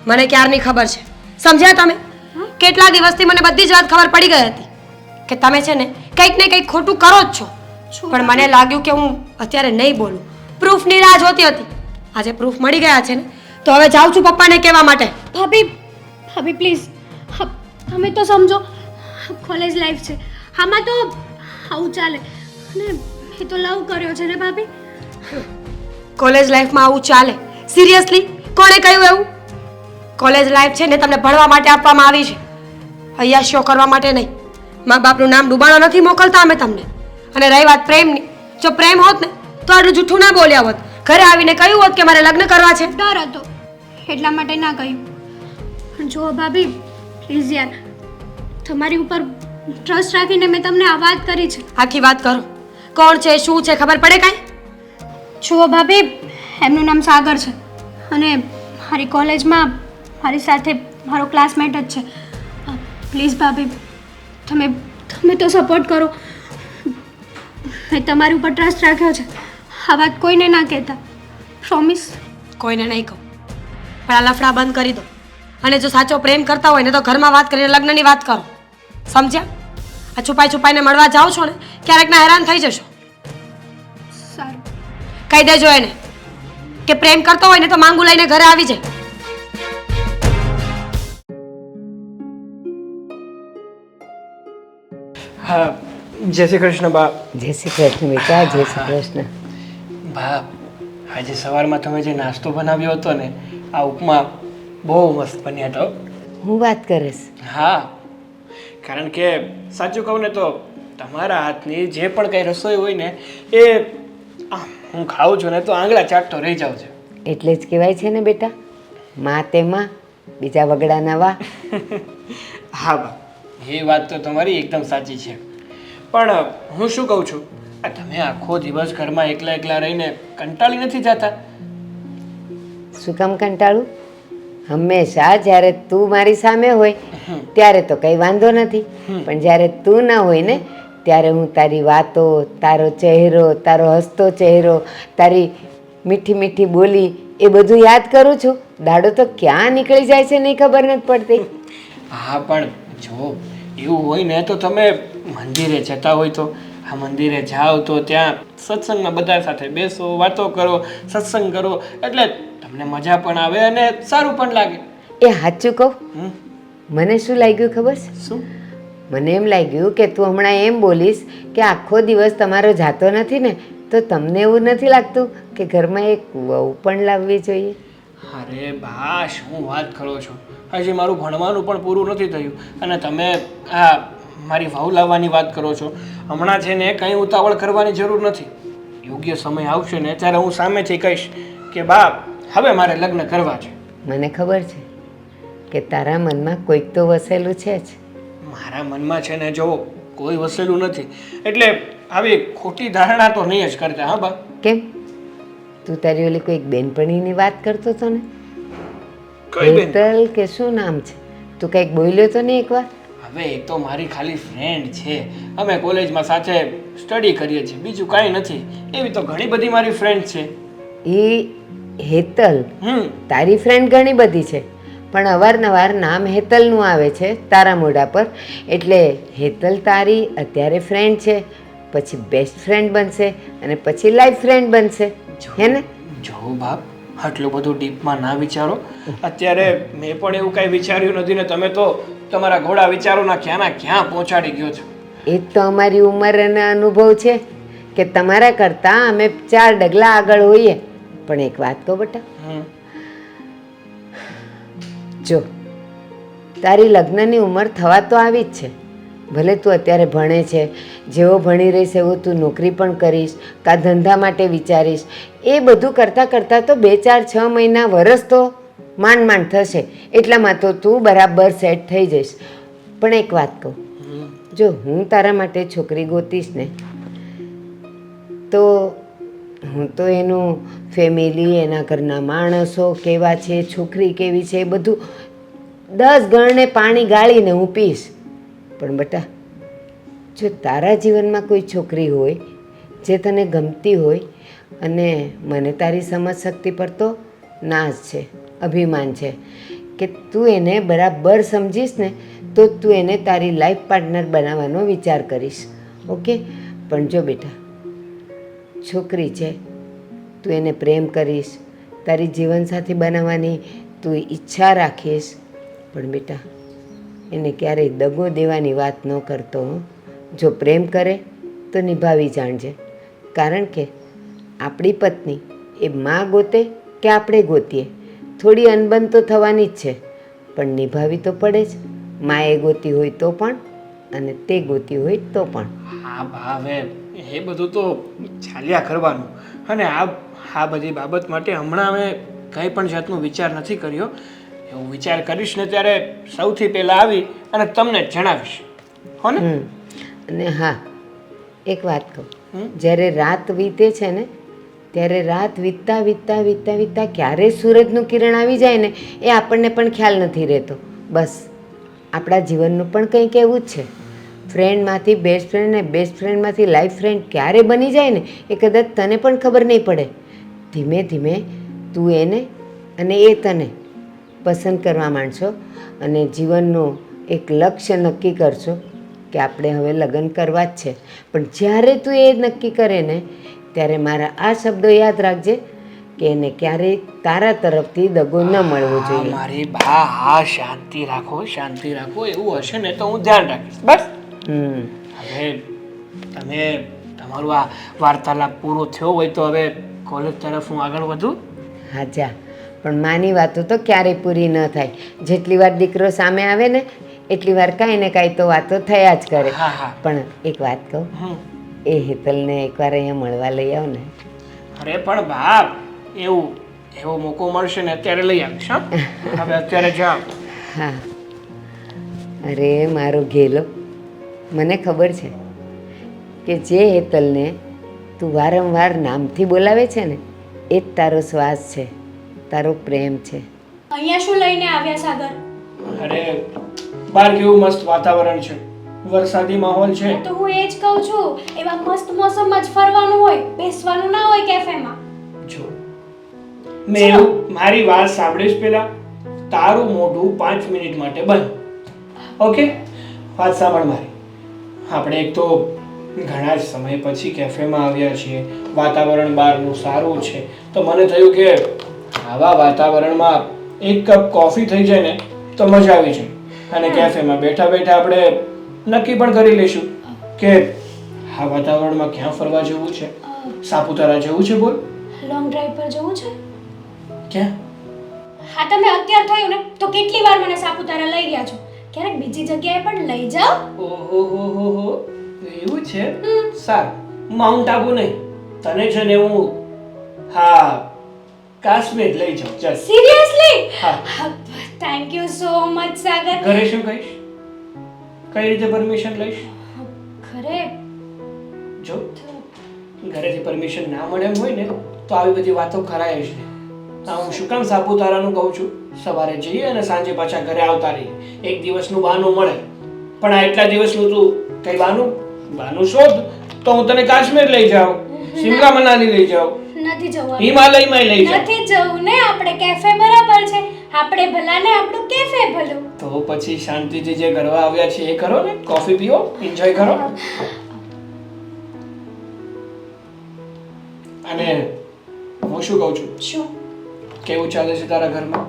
મને ક્યારની ખબર છે. સમજ્યા તમે? કેટલા દિવસથી મને બધી જ વાત ખબર પડી ગઈ હતી કે તમે છે ને કંઈક ને કંઈક ખોટું કરો જ છો. પણ મને લાગ્યું કે હું અત્યારે નહીં બોલું. પ્રૂફની રાહ જોતી હતી. આજે પ્રૂફ મળી ગયા છે ને, તો હવે જાઉં છું પપ્પાને કહેવા માટે. ભાભી પ્લીઝ, તમે તો સમજો, કોલેજ લાઈફ છે, આમાં તો આવું ચાલે. અને એ તો લવ કર્યો છે ને ભાભી. કોલેજ લાઈફમાં આવું ચાલે? સિરિયસલી? કોણે કહ્યું એવું? કોલેજ લાઈફ છે ને તમને ભણવા માટે આપવામાં આવી છે, અય્યાશીઓ કરવા માટે નહીં. મા બાપનું નામ ડૂબાણો નથી મોકલતા અમે તમને. અને રહી વાત પ્રેમની, જો પ્રેમ હોત ને તો આટલું જૂઠું ના બોલ્યા હોત. ઘરે આવીને કહ્યું હોત કે મારે લગ્ન કરવા છે. ડર હતો એટલા માટે ના કહ્યું. પણ જુઓ ભાભી પ્લીઝ યાર, તમારી ઉપર ટ્રસ્ટ રાખીને મેં તમને આ વાત કરી છે. આખી વાત કરો. કોણ છે, શું છે, ખબર પડે કાંઈ? જુઓ ભાભી, એમનું નામ સાગર છે અને મારી કોલેજમાં મારી સાથે મારો ક્લાસમેટ જ છે. પ્લીઝ ભાભી, તમે તો સપોર્ટ કરો. મેં તમારી ઉપર ટ્રસ્ટ રાખ્યો છે. આ વાત કોઈને ના કહેતા, પ્રોમિસ. કોઈને નહીં કહું, પણ આ લફડા બંધ કરી દો. અને જો સાચો પ્રેમ કરતા હોય ને તો ઘરમાં વાત કરીને લગ્નની વાત કરો. સમજ્યા? આ છુપાઈને મળવા જાઓ છો ને, ક્યારેક ના હેરાન થઈ જશો. સારું. કહી દેજો એને કે પ્રેમ કરતો હોય ને તો માંગુ લઈને ઘરે આવી જાય. હા, જય શ્રી કૃષ્ણ બા. જય શ્રી કૃષ્ણ બેટા, જય શ્રી કૃષ્ણ. બા, આજે સવારમાં તમે જે નાસ્તો બનાવ્યો હતો ને, આ ઉપમા બહુ મસ્ત બન્યા હતો. હું વાત કરીશ. હા, કારણ કે સાચું કહું ને તો તમારા હાથની જે પણ કંઈ રસોઈ હોય ને એ હું ખાઉં છું ને તો આંગળા ચાટતો રહી જાઉં છું. એટલે જ કહેવાય છે ને બેટા, માં તે માં, બીજા વગડાના વા. હા બા, એ વાત તો તમારી એકદમ સાચી છે. પણ હું શું કહું છું, આ તમે આખો દિવસ ઘરમાં એકલા એકલા રહીને કંટાળી નથી જતા? શું કામ કંટાળું? હંમેશા જ્યારે તું મારી સામે હોય ત્યારે તો કંઈ વાંધો નથી, પણ જ્યારે તું ના હોય ને ત્યારે હું તારી વાતો, તારો ચહેરો, તારો હસતો ચહેરો, તારી મીઠી મીઠી બોલી એ બધું યાદ કરું છું. દાડો તો ક્યાં નીકળી જાય છે નહીં ખબર નથી પડતી. હા, પણ જો એવું હોય ને તો તમે મંદિરે જતા હોય તો આ મંદિરે જાઓ તો ત્યાં સત્સંગમાં બધા સાથે બેસો, વાતો કરો, સત્સંગ કરો, એટલે તમને મજા પણ આવે અને સારું પણ લાગે. એ સાચું કહું, મને શું લાગ્યું ખબર છે? શું? મને એમ લાગ્યું કે તું હમણાં એમ બોલીશ કે આખો દિવસ તમારો જાતો નથી ને, તો તમને એવું નથી લાગતું કે ઘરમાં એક વહુ પણ લાવવી જોઈએ? અરે બા, શું વાત કરો છો? હજી મારું ભણવાનું પણ પૂરું નથી થયું અને તમે આ મારી વહુ લાવવાની વાત કરો છો. હમણાં છે ને કંઈ ઉતાવળ કરવાની જરૂર નથી. યોગ્ય સમય આવશે ને ત્યારે હું સામેથી કહીશ કે બા હવે મારે લગ્ન કરવા છે. મને ખબર છે કે તારા મનમાં કોઈક તો વસેલું છે જ. મારા મનમાં છે ને જો કોઈ વસેલું નથી, એટલે આવી ખોટી ધારણા તો નહીં જ કરતા. હા બા. કેમ? તું તારી ઓલી કોઈક બેનપણીની વાત કરતો હતો ને? કઈ બેન? હેતલ કે શું નામ છે? તું કંઈક બોલ્યો તો ને એકવાર? હવે એ તો મારી ખાલી ફ્રેન્ડ છે. અમે કોલેજમાં સાથે સ્ટડી કરીએ છીએ, બીજું કાંઈ નથી. એવી તો ઘણી બધી મારી ફ્રેન્ડ છે. એ હેતલ તારી ફ્રેન્ડ ઘણી બધી છે, પણ અવારનવાર નામ હેતલનું આવે છે તારા મોઢા પર, એટલે હેતલ તારી અત્યારે ફ્રેન્ડ છે, પછી બેસ્ટ ફ્રેન્ડ બનશે અને પછી લાઈફ ફ્રેન્ડ બનશે, હે ને? જો બાપ, આટલું બધું ડીપમાં ના વિચારો. અત્યારે મેં પણ એવું કાંઈ વિચાર્યું નથી ને તમે તો તમારા ઘોડા વિચારોના ક્યાં પહોંચાડી ગયો છો. એ જ તો અમારી ઉંમર અને અનુભવ છે કે તમારા કરતાં અમે 4 ડગલા આગળ હોઈએ. પણ એક વાત કહું બેટા, હમ. જો તારી લગ્નની ઉંમર થવા તો આવી જ છે. ભલે તું અત્યારે ભણે છે, જેવો ભણી રહીશ એવો તું નોકરી પણ કરીશ, કાં ધંધા માટે વિચારીશ. એ બધું કરતાં કરતાં તો 2, 4, 6 મહિના વરસ તો માંડ થશે. એટલામાં તો તું બરાબર સેટ થઈ જઈશ. પણ એક વાત કહું, જો હું તારા માટે છોકરી ગોતીશ ને તો હું તો એનું ફેમિલી, એના ઘરના માણસો કેવા છે, છોકરી કેવી છે, એ બધું 10 ગણને પાણી ગાળીને હું પીશ. પણ બેટા, જો તારા જીવનમાં કોઈ છોકરી હોય જે તને ગમતી હોય, અને મને તારી સમજ શક્તિ પર તો નાઝ છે, અભિમાન છે કે તું એને બરાબર સમજીશ ને તો તું એને તારી લાઈફ પાર્ટનર બનાવવાનો વિચાર કરીશ. ઓકે? પણ જો બેટા, છોકરી છે, તું એને પ્રેમ કરીશ, તારી જીવનસાથી બનાવવાની તું ઈચ્છા રાખીશ. પણ બેટા, એને ક્યારેય દગો દેવાની વાત ન કરતો. જો પ્રેમ કરે તો નિભાવી જાણજે. કારણ કે આપણી પત્ની એ માં ગોતે કે આપણે ગોતીએ, થોડી અનબન તો થવાની જ છે, પણ નિભાવી તો પડે જ. માએ ગોતી હોય તો પણ અને તે ગોતી હોય તો પણ. હા બા, હવે એ બધું તો ચાલ્યા કરવાનું. અને આ બધી બાબત માટે હમણાં અમે કંઈ પણ જાતનો વિચાર નથી કર્યો. એવું વિચાર કરીશ ને ત્યારે સૌથી પહેલાં આવી અને તમને જ જણાવીશ. હો ને? અને હા, એક વાત કહું, જ્યારે રાત વીતે છે ને ત્યારે રાત વીતતા વીતતા વીતતા વીતતા ક્યારે સૂરજનું કિરણ આવી જાય ને એ આપણને પણ ખ્યાલ નથી રહેતો. બસ આપણા જીવનનું પણ કંઈક એવું જ છે. ફ્રેન્ડમાંથી બેસ્ટ ફ્રેન્ડ ને બેસ્ટ ફ્રેન્ડમાંથી લાઈફ ફ્રેન્ડ ક્યારે બની જાય ને એ કદાચ તને પણ ખબર નહીં પડે. ધીમે ધીમે તું એને અને એ તને પસંદ કરવા માંડશો અને જીવનનું એક લક્ષ્ય નક્કી કરશો કે આપણે હવે લગ્ન કરવા જ છે. પણ જ્યારે તું એ નક્કી કરે ને ત્યારે મારા આ શબ્દો યાદ રાખજે કે એને ક્યારેય તારા તરફથી દગો ન મળવો હા, જોઈએ. મારી બા, હા, શાંતિ રાખો, શાંતિ રાખો. એવું હશે ને તો હું ધ્યાન રાખીશ. બસ હવે તમે તમારું આ વાર્તાલાપ પૂરો થયો હોય તો હવે કોલેજ તરફ હું આગળ વધું. હા જા, પણ માની વાતો તો ક્યારેય પૂરી ન થાય. જેટલી વાર દીકરો સામે આવે ને એટલી વાર કાંઈ ને કાંઈ તો વાતો થયા જ કરે. હા, હા. પણ એક વાત કહું, હમ. એ હેતલને એકવાર અહીંયા મળવા લઈ આવ ને. અરે પણ બાપ, એવો મોકો મળશે ને અત્યારે લઈ આવીશ. હા, હવે અત્યારે જાઓ. હા, અરે મારો ઘેલો, મને ખબર છે કે જે હેતલને તું વારંવાર નામથી બોલાવે છે ને એ જ તારો શ્વાસ છે, તારો પ્રેમ છે. અહીંયા શું લઈને આવ્યા સાગર? અરે બહાર કેવું મસ્ત વાતાવરણ છે, વરસાદી માહોલ છે. તો હું એ જ કહું છું, એવા મસ્ત મોસમમાં જ ફરવાનું હોય, બેસવાનું ના હોય કેફેમાં. જો મેં એવું મારી વાત સાંભળીશ પેલા, તારું મોઢું 5 મિનિટ માટે બંધ. ઓકે? વાત સાંભળ મારી. આપણે એક તો ઘણા જ સમય પછી કેફેમાં આવ્યા છીએ, વાતાવરણ બહારનું સારું છે, તો મને થયું કે આવા વાતાવરણમાં એક કપ કોફી થઈ જાય ને તો મજા આવી જાય. અને કેફેમાં બેઠા બેઠા આપણે નક્કી પણ કરી લઈશું કે આ વાતાવરણમાં ક્યાં ફરવા જવું છે. સાપુતારા જવું છે? બોલ. લોંગ ડ્રાઈવ પર જવું છે? ક્યાં? હા, તમે અત્યાર થયું ને તો કેટલી વાર મને સાપુતારા લઈ ગયા છો, ક્યારેક બીજી જગ્યાએ પણ લઈ જાઓ. ઓહો, એવું છે? સારું, માઉન્ટ આબુ નહીં, તને છે ને હું કાશ્મીર લઈ જાઉં. ચાલ. સિરિયસલી? હા. થેન્ક યુ સો મચ સાગર. ઘરે શું કહીશ? કઈ રીતે પરમિશન લઈશ? ઘરે જો ઘરેથી પરમિશન ના મળે એમ હોય ને તો આવી બધી વાતો કરાય જ નહીં. હું શું કામ સાપુતારાનું કહું છું, સવારે જઈએ અને સાંજે પાછા ઘરે આવતા રહીએ. એક દિવસનું બહાનું મળે, પણ આ એટલા દિવસનું તું કઈ બહાનું શોધ તો હું તને કાશ્મીર લઈ જાઉં, શિમલા મનાલી લઈ જાઉં, નથી જવું, હિમાલયમાં લઈ જાઉં. નથી જવું ને, આપણે કેફે બરાબર છે, આપણે ભલા ને આપણું કેફે ભલું. તો પછી શાંતિથી જે કરવા આવ્યા છે એ કરો ને, કોફી પીઓ, એન્જોય કરો. અને હું શું કહું છું, શું? કેવું ચાલે છે તારા ઘરમાં?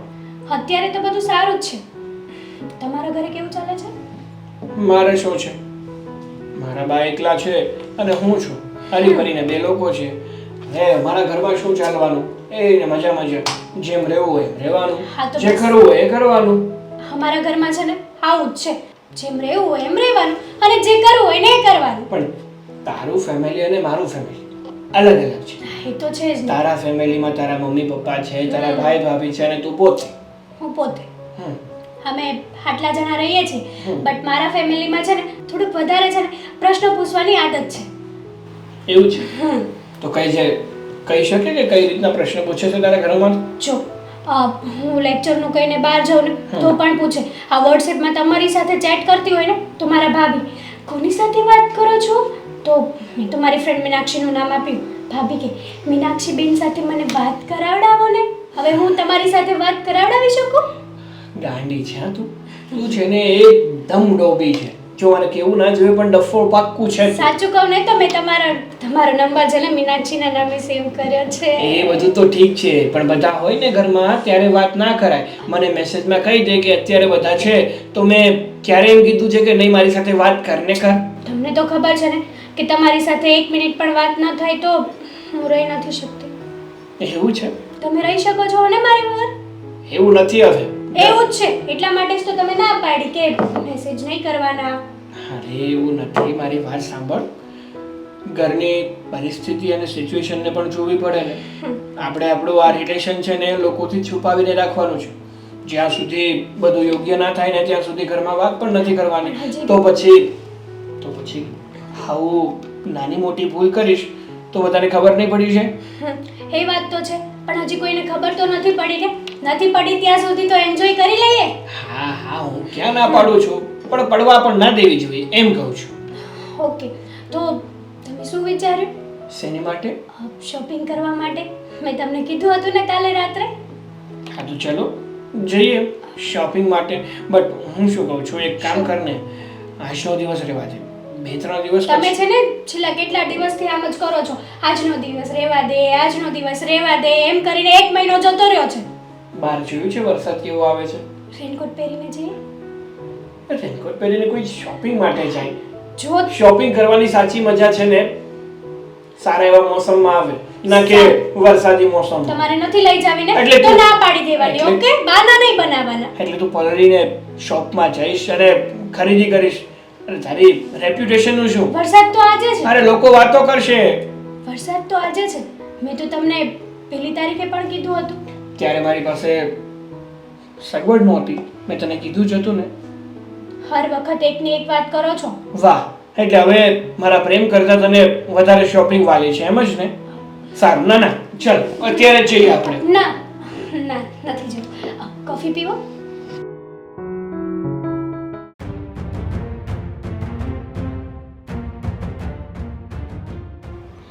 અત્યારે તો બધું સારું જ છે. તમારા ઘરે કેવું ચાલે છે? મારે શું છે, મારા બા એકલા છે અને હું છું, હરી ભરીને બે લોકો છે. હે મારા ઘરમાં શું ચાલવાનું, એ મજા મજા, જેમ રહેવું હોય એમ રહેવાનું, હા તો જે બસ. કરવું હોય એ કરવાનું. અમારા ઘરમાં છે ને આવું જ છે. જેમ રહેવું હોય એમ રહેવાનું અને જે કરવું હોય ને એ કરવાનું. પણ તારું ફેમિલી અને મારું ફેમિલી અલગ અલગ છે. એ તો છે જ ને. તારા ફેમિલીમાં તારા મમ્મી પપ્પા છે, તારા ભાઈ ભાભી છે અને તું પોતે. હું પોતે હમ. અમે આટલા જણા રહીએ છીએ, બટ મારા ફેમિલીમાં છે ને થોડુંક વધારે છે ને પ્રશ્નો પૂછવાની આદત છે. એવું છે? તો કહી શકે કે કઈ રીતના પ્રશ્ન પૂછે છે તારા ઘરમાં? જો હું લેક્ચરનું કહીને બહાર જાઉં ને તો પણ પૂછે. આ વોટ્સએપમાં તમારી સાથે ચેટ કરતી હોય ને તો મારા ભાભી, કોની સાથે વાત કરો છો? તો મેં તો મારી ફ્રેન્ડ મીનાક્ષીનું નામ આપ્યું. ભાભી કે મીનાક્ષી બેન સાથે મને વાત કરાવડાવો ને. હવે હું તમારી સાથે વાત કરાવડાવી શકું? ગાંડી છે હા તું છે ને એકદમ ડોબી છે. જો મને કેવું ના જોઈએ પણ ડફોળ પાક્કું છે. સાચું કહું ને તો મેં તમારો નંબર છે ને મીનાક્ષીના નામે સેવ કર્યો છે. એ બધું તો ઠીક છે પણ બધા હોય ને ઘરમાં ત્યારે વાત ના કરાય. મને મેસેજમાં કહી દે કે અત્યારે બધા છે તો મેં ક્યારે એમ કીધું છે કે નહીં મારી સાથે વાત કર ને કર. તમને તો ખબર છે ને કે તમારી સાથે 1 મિનિટ પણ વાત ન થાય તો હું રહી નથી શકતી. એવું છે? તમે રહી શકો છો ને મારી વગર? એવું નથી હવે. એવું જ છે, એટલા માટે જ તો તમે ના પાડી કે મેસેજ નહીં કરવાના. અરે એવું નથી, મારી વાત સાંભળ. ઘરની પરિસ્થિતિ અને સિચ્યુએશનને પણ જોવી પડે ને. આપણે આપણું આ રિલેશન છે ને લોકોથી છુપાવીને રાખવાનું છે. જ્યાં સુધી બધું યોગ્ય ના થાય ને ત્યાં સુધી ઘરમાં વાત પણ નથી કરવાની. તો પછી આવું નાની મોટી ભૂલ કરીશ તો બધાને ખબર નહીં પડી છે. એ વાત તો છે, પણ હજી કોઈને ખબર તો નથી પડી ને. નથી પડી ત્યાં સુધી તો એન્જોય કરી લઈએ. હા હું ક્યાં ના પાડું છું, પણ પડવા પણ ના દેવી જોઈએ એમ કહું છું. ઓકે, તો તમે શું વિચાર્યું? શેની માટે? શોપિંગ કરવા માટે. મેં તમને કીધું હતું ને કાલે રાત્રે. હા તો ચલો જઈએ શોપિંગ માટે. બટ હું શું કહું છું, એક કામ કર ને, આજનો દિવસ રહેવા દે. 2-3 દિવસ તમે પછી. છે ને છેલ્લા કેટલા દિવસથી આમ જ કરો છો. આજનો દિવસ રહેવા દે, આજનો દિવસ રહેવા દે એમ કરીને 1 મહિનો જતો રહ્યો છે. બહાર જોયું છે વરસાદ કેવો આવે છે? રેનકોટ પહેરીને જઈએ. રેનકોટ પહેરીને કોઈ શોપિંગ માટે જાય? જો શોપિંગ કરવાની સાચી મજા છે ને સારા એવા મોસમમાં આવે, ના કે વરસાદી મોસમમાં. તમારે નથી લઈ જાવી ને એટલે તો તું- ના પાડી દેવાની. એટલે- ઓકે, બહાના નહીં બનાવવાના. એટલે તું પલળીને શોપમાં જઈશ અને ખરીદી કરીશ. અરે તારી રેપ્યુટેશનનું શું? વરસાદ તો આજે છે. અરે લોકો વાતો કરશે. વરસાદ તો આજે છે. મેં તો તમને 1 તારીખે પણ કીધું હતું. ત્યારે મારી પાસે સગવડ નહોતી. મેં તને કીધું જ હતું ને. હર વખત એકની એક વાત કરો છો. વાહ, એટલે હવે મારા પ્રેમ કરતા તને વધારે શોપિંગ વાલી છે એમ જ ને? સારું, ના ચલ અત્યારે જ જઈએ આપણે. ના નથી જવું. કોફી પીવો?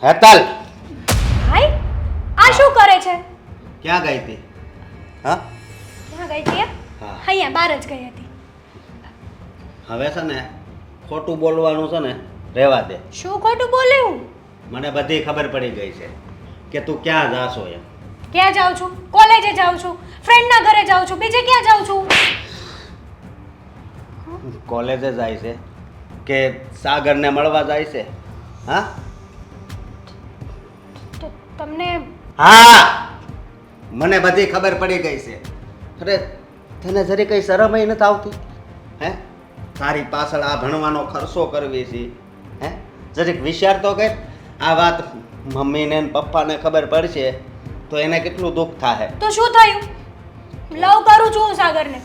હેતલ, ભાઈ આ શું કરે છે? ક્યાં ગઈ હતી? હા, ક્યાં ગઈ હતી? હા. અહીંયા બહાર જ ગઈ હતી. હવે છે ને ખોટું બોલવાનું છે ને રહેવા દે. શું ખોટું બોલે હું? મને બધી ખબર પડી ગઈ છે કે તું ક્યાં જાશો એમ. ક્યાં જાઉં છું? કોલેજે જાઉં છું, ફ્રેન્ડના ઘરે જાઉં છું, બીજે ક્યાં જાઉં છું? કોલેજે જાય છે કે સાગરને મળવા જાય છે? હા તો તમને હા, મને બધી ખબર પડી ગઈ છે. અરે તને જરી કઈ શરમ ય નથી આવતી? હે, તારી પાછળ આ ભણવાનો ખર્ચો કરવી છે. હે, જરીક વિચાર તો કર. આ વાત મમ્મીને ને પપ્પાને ખબર પડશે તો એને કેટલું દુઃખ થાય. તો શું થયું? લવ કરું છું હું સાગરને,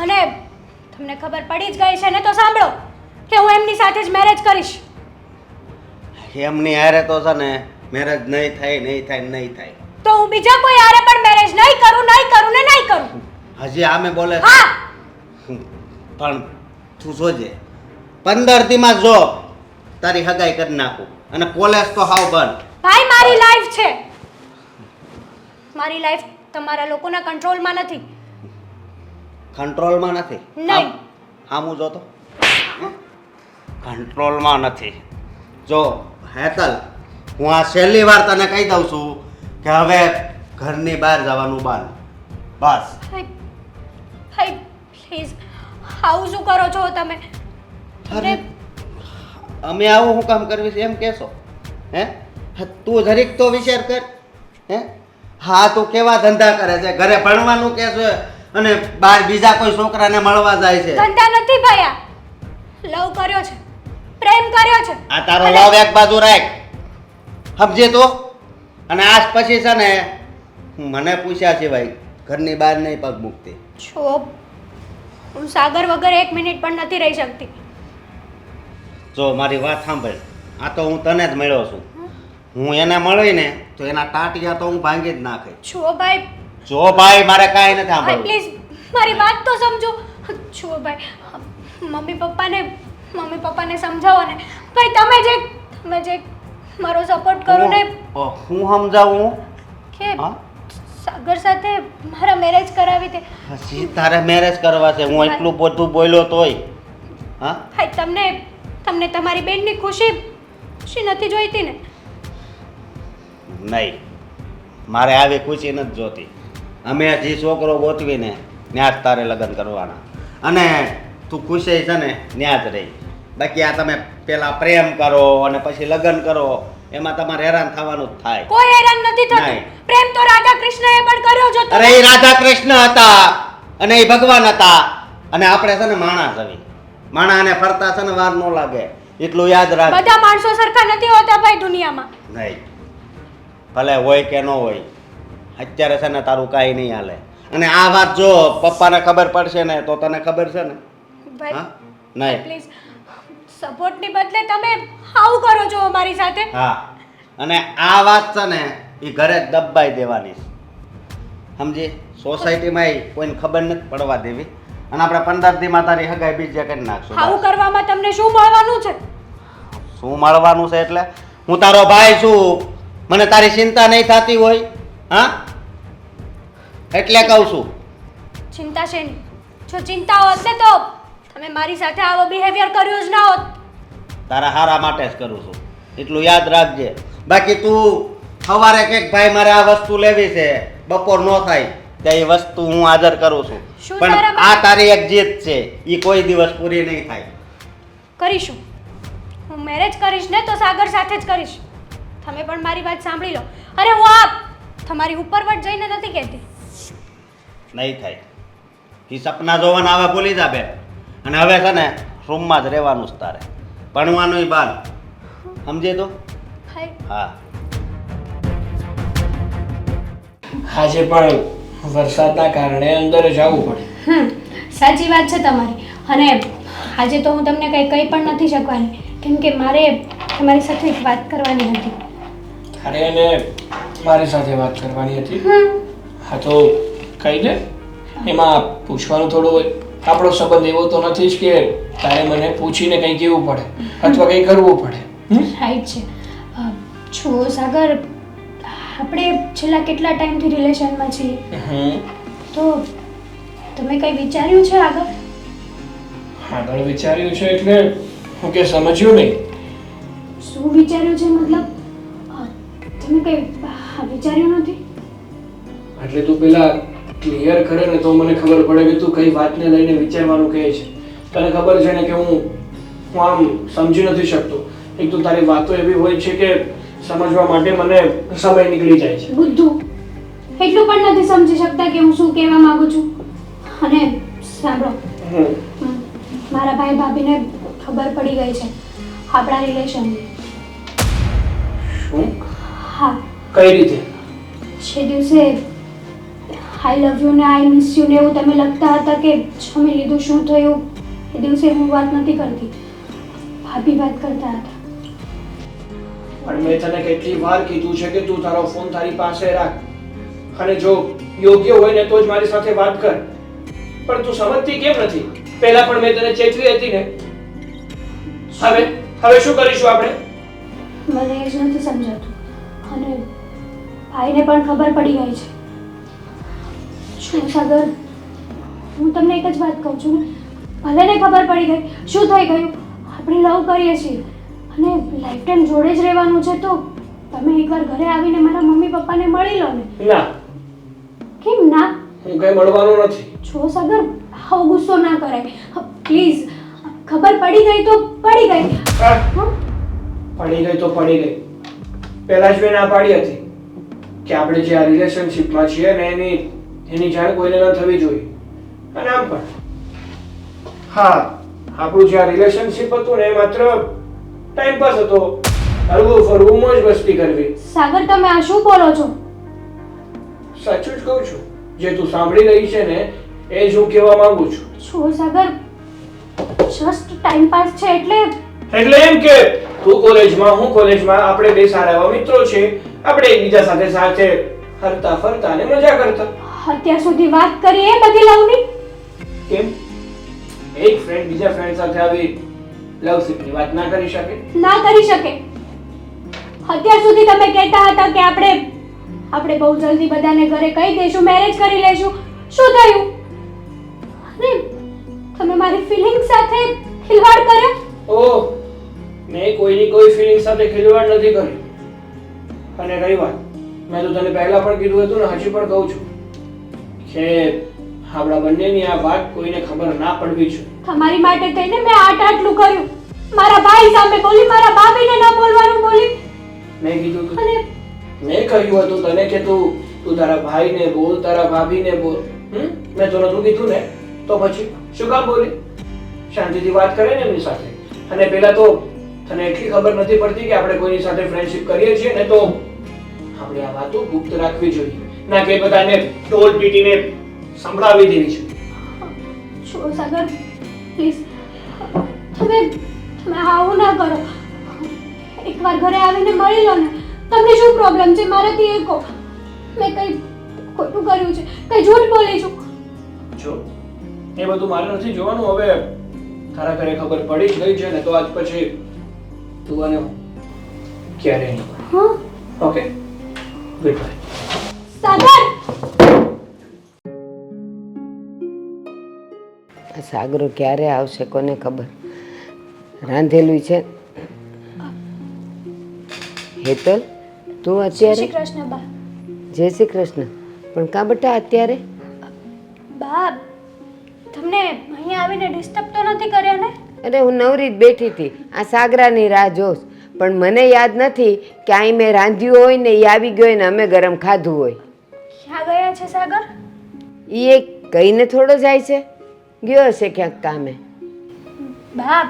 અને તમને ખબર પડી જ ગઈ છે ને તો સાંભળો કે હું એમની સાથે જ મેરેજ કરીશ. એમની હારે તો છે ને મેરેજ નહીં થાય. તો હું બીજા કોઈ હારે પણ મેરેજ નહીં કરું ને નહીં કરું. હજી આમે બોલે છે. હા, પણ તું જોજે 15 દીમાં જો તારી હગાઈ કરી નાખું અને કોલેજ તો હાવ બંધ. ભાઈ મારી લાઈફ છે. મારી લાઈફ તમારા લોકોના કંટ્રોલમાં નથી. કંટ્રોલમાં નથી? નહીં. આમ જો તો કંટ્રોલમાં નથી. જો હેતલ, હું આ છેલ્લી વાર તને કહી દઉં છું કે હવે ઘરની બહાર જવાનું બાન બસ. હાય હાય પ્લીઝ આવું શું કરો છો તમે? અરે અમે આવું શું કામ કરવી છે એમ કહેશો? હે તું જરીક તો વિચાર કર. હે હા તું કેવા ધંધા કરે છે, ઘરે ભણવાનું કે છે અને બહાર બીજા કોઈ છોકરાને મળવા જાય છે. ધંધા નથી ભાઈ, આ લવ કર્યો છે, પ્રેમ કર્યો છે. આ તારો લવ એક બાજુ રાખ, સમજે તો. અને આજ પછી છે ને મને પૂછ્યા સિવાય ઘરની બહાર નહીં પગ મૂકતી. છો હું સાગર વગર 1 મિનિટ પણ નથી રહી શકતી. જો મારી વાત સાંભળ, આ તો હું તને જ મળ્યો છું. હું એને મળીને તો એના ટાટિયા તો હું ભાંગી જ નાખે. છો ભાઈ, જો ભાઈ મારે કાંઈ નથી ભાઈ સાંભળવું. પ્લીઝ મારી વાત તો સમજો. છો ભાઈ, મમ્મી પપ્પાને સમજાવો ને ભાઈ. તમે જે મારો સપોર્ટ કરો ને. હું સમજાવું કે હા? સાગર સાથે મારા મેરેજ કરાવી દે. હજી તારે મેરેજ કરવા છે? હું એટલું બધું બોલ્યો તોય હા? ભાઈ તમને તમારી બેનની ખુશી નથી જોઈતી ને? નહીં, મારે આવી ખુશી નથી જોતી. અમે જે છોકરો ગોતવીને ત્યાં જ તારે લગ્ન કરવાના, અને તું ખુશી છે ને ત્યાં જ રહી. બાકી આ તમે પેલા પ્રેમ કરો અને પછી લગ્ન કરો, એમાં તમારે હેરાન થવાનું જ થાય. કોઈ હેરાન નથી થતું. નહીં. પ્રેમ તો રાધા કૃષ્ણએ પણ કર્યો જો. અરે એ રાધા કૃષ્ણ હતા અને એ ભગવાન હતા, અને આપણે છે ને માણસ આવી. માણાને ફરતા છે ને વાર ન લાગે, એટલું યાદ રાખ. બધા માણસો સરખા નથી હોતા ભાઈ દુનિયામાં. નહીં, ભલે હોય કે ન હોય, અત્યારે છે ને તારું કાંઈ નહીં હાલે. અને આ વાત જો પપ્પાને ખબર પડશે ને તો તને ખબર છે ને? ભાઈ હા નહીં. પ્લીઝ સપોર્ટની બદલે તમે આવું કરો છો મારી સાથે. હા, અને આ વાત છે ને એ ઘરે જ દબાઈ દેવાની છે, સમજી? સોસાયટીમાં કોઈને ખબર નથી પડવા દેવી. અને આપણે 15 દીમાં તારી હગાઈ બીજે કરી નાખશું. આવું કરવામાં તમને શું મળવાનું છે? શું મળવાનું છે એટલે? હું તારો ભાઈ છું, મને તારી ચિંતા નહીં થતી હોય? હા, એટલે કહું છું. ચિંતા શેની? જો ચિંતા હોત ને તો તમે મારી સાથે આવો બિહેવિયર કર્યો જ ના હોત. તારા હારા માટે જ કરું છું, એટલું યાદ રાખજે. બાકી તું સવારે કંઈક ભાઈ મારે આ વસ્તુ લેવી છે, બપોર ન થાય ત્યાં એ વસ્તુ હું હાજર કરું છું. શું પણ તારા આ તારી એક જીત છે, એ કોઈ દિવસ પૂરી નહીં થાય. કરીશું. હું મેરેજ કરીશ ને તો સાગર સાથે જ કરીશ. તમે પણ મારી વાત સાંભળી લો. અરે હું તમારી ઉપરવટ જઈને નથી કહેતી. નહીં થાય. એ સપના જોવાના હવે ભૂલી જા બેન. અને હવે છે ને રૂમમાં જ રહેવાનું છે તારે, ભણવાનું બાલ, સમજે તો? હાય હા. આજે પણ વરસાદના કારણે અંદર જવું પડે. સાચી વાત છે તમારી. અને આજે તો હું તમને કંઈ પણ નથી શકવાની, કેમ કે મારે તમારી સાથે એક વાત કરવાની હતી. અરે એને મારી સાથે વાત કરવાની હતી. હા તો કહી દે. એમાં પૂછવાનું થોડું હોય. આપણો સંબંધ એવો તો નથી જ કે તારે મને પૂછીને કંઈ કહેવું પડે અથવા કંઈ કરવું પડે. રાઈટ છે. છો સાગર, આપણે છેલ્લા કેટલા ટાઈમથી રિલેશનમાં છીએ, તો તમે કંઈ વિચાર્યું છે આગળ? આગળ વિચાર્યું છે એટલે હું કે સમજ્યું નહીં. શું વિચાર્યું છે? મતલબ તમે કંઈ વિચાર્યું નથી? એટલે તું પેલા ક્લિયર કરે ને તો મને ખબર પડે કે તું કઈ વાતને લઈને વિચારવાનું કહે છે. તને ખબર છે ને કે હું આમ સમજી નથી શકતો. એક તો તારી વાતો એવી હોય છે કે સમજવા માટે મને સમય નીકળી જાય છે. બુદ્ધુ એટલું પણ નથી સમજી શકતા કે હું શું કહેવા માંગુ છું. અને સાંભળો, મારા ભાઈ ભાભીને ખબર પડી ગઈ છે આપણા રિલેશનની. શું? હા. કઈ રીતે? છે દિવસે આઈ લવ યુ ને આઈ મિસ યુ ને એવું તમે લખતા હતા કે જમી લીધું, શું થયું? એ દિવસે હું વાત નથી કરતી, ભાભી વાત કરતા હતા. પણ મેં તને કેટલી વાર કીધું છે કે તું તારો ફોન તારી પાસે રાખ અને જો યોગ્ય હોય ને તો જ મારી સાથે વાત કર. પણ તું સમજતી કેમ નથી? પહેલા પણ મેં તને ચેતવી હતી ને. હવે શું કરીશું આપણે? મને એ જ નથી સમજાતું. અને ભાઈને પણ ખબર પડી ગઈ છે. શું સાગર, હું તમને એક જ વાત કહું છું ને, ભલે ને ખબર પડી ગઈ, શું થઈ ગયું? આપણે લવ કરીએ છીએ અને લાઈફ ટાઈમ જોડે જ રહેવાનું છે, તો તમે એકવાર ઘરે આવીને મારા મમ્મી પપ્પાને મળી લો ને. ના, કેમ ના? હું કઈ મળવાનો નથી. જો સાગર, આવો ગુસ્સો ના કરાય પ્લીઝ. ખબર પડી ગઈ તો પડી ગઈ. હં? પડી ગઈ તો પડી ગઈ. પહેલા જ મેં ના પાડી હતી કે આપણે જે આ રિલેશનશિપમાં છીએ ને એની જાણ કોઈને ન થવી જોઈએ. અને આમ પણ હા, આપણું જે આ રિલેશનશિપ હતું ને એ માત્ર ટાઈમ પાસ હતો. હરવું ફરવું, મોજ મસ્તી કરવી. સાગર, તમે આ શું બોલો છો? સાચું જ કહું છું. જે તું સાંભળી રહી છે ને એ જ હું કહેવા માંગુ છું. જો સાગર, જસ્ટ ટાઈમ પાસ છે એટલે એમ કે તું કોલેજમાં, હું કોલેજમાં, આપણે બે સારા એવા મિત્રો છે. આપણે એકબીજા સાથે સાથે હરતા ફરતા અને મજા કરતા. અત્યાર સુધી વાત કરી એ બધી લવની? કેમ એક ફ્રેન્ડ બીજા ફ્રેન્ડ સાથે આવી લવશીપની વાત ના કરી શકે? ના કરી શકે. અત્યાર સુધી તમે કહેતા હતા કે આપણે બહુ જલ્દી બધાને ઘરે કહી દઈશું, મેરેજ કરી લેશું. શું થયું? અરે તમે મારી ફિલિંગ સાથે ખિલવાડ કર્યો. ઓહ, મેં કોઈની કોઈ ફિલિંગ સાથે ખિલવાડ નથી કર્યો. અને રહી વાત, મેં તો તને પહેલા પણ કીધું હતું ને હજી પણ કહું છું કે આપણા બંનેની આ વાત કોઈને ખબર ના પડવી જોઈએ. તમારી માટે થઈને મેં આટલું કર્યું. મારા ભાઈ સામે બોલી, મારા ભાભીને ન બોલવાનું બોલી. મેં કીધું તું, અને મેં કહ્યું હતું તને કે તું તારા ભાઈને બોલ, તારા ભાભીને બોલ. મેં તો નતું કીધું ને, તો પછી શું કામ બોલી? શાંતિથી વાત કરે ને એમની સાથે. અને પેલા તો તને એટલી ખબર નથી પડતી કે આપણે કોઈની સાથે ફ્રેન્ડશિપ કરીએ છીએ ને તો આપણે આ વાતો ગુપ્ત રાખવી જોઈએ, ના કે બધાને ટોલ પીટીને સંભળાવી દેવી છે. છો સાગર, પ્લીઝ તમે આવું ના કરો. એકવાર ઘરે આવીને મળી લો ને. તમને શું પ્રોબ્લેમ છે મારાથી એ કહો. મેં કંઈ ખોટું કર્યું છે? કંઈ જૂઠ બોલી છું? જો એ બધું મારે નથી જોવાનું. હવે તારા ઘરે ખબર પડી જ ગઈ છે ને તો આજ પછી તું અને હું ક્યારેય નહીં. હા? Okay, good bye. સાગર! આ સાગરો ક્યારે આવશે કોને ખબર. રાંધેલું છે. હેતલ, તું અત્યારે? શ્રી કૃષ્ણ બા. જય શ્રી કૃષ્ણ. પણ કાં બટા અત્યારે? બા, તમને અહીંયા આવીને ડિસ્ટર્બ તો નથી કર્યા ને? અરે હું નવરી જ બેઠી હતી, આ સાગરાની રાહ જોશ. પણ મને યાદ નથી કે અહીં મેં રાંધ્યું હોય ને એ આવી ગયો ને અમે ગરમ ખાધું હોય. ક્યાં ગયા છે સાગર? એ કહીને થોડો જાય છે, ગયો હશે ક્યાંક કામે. બા,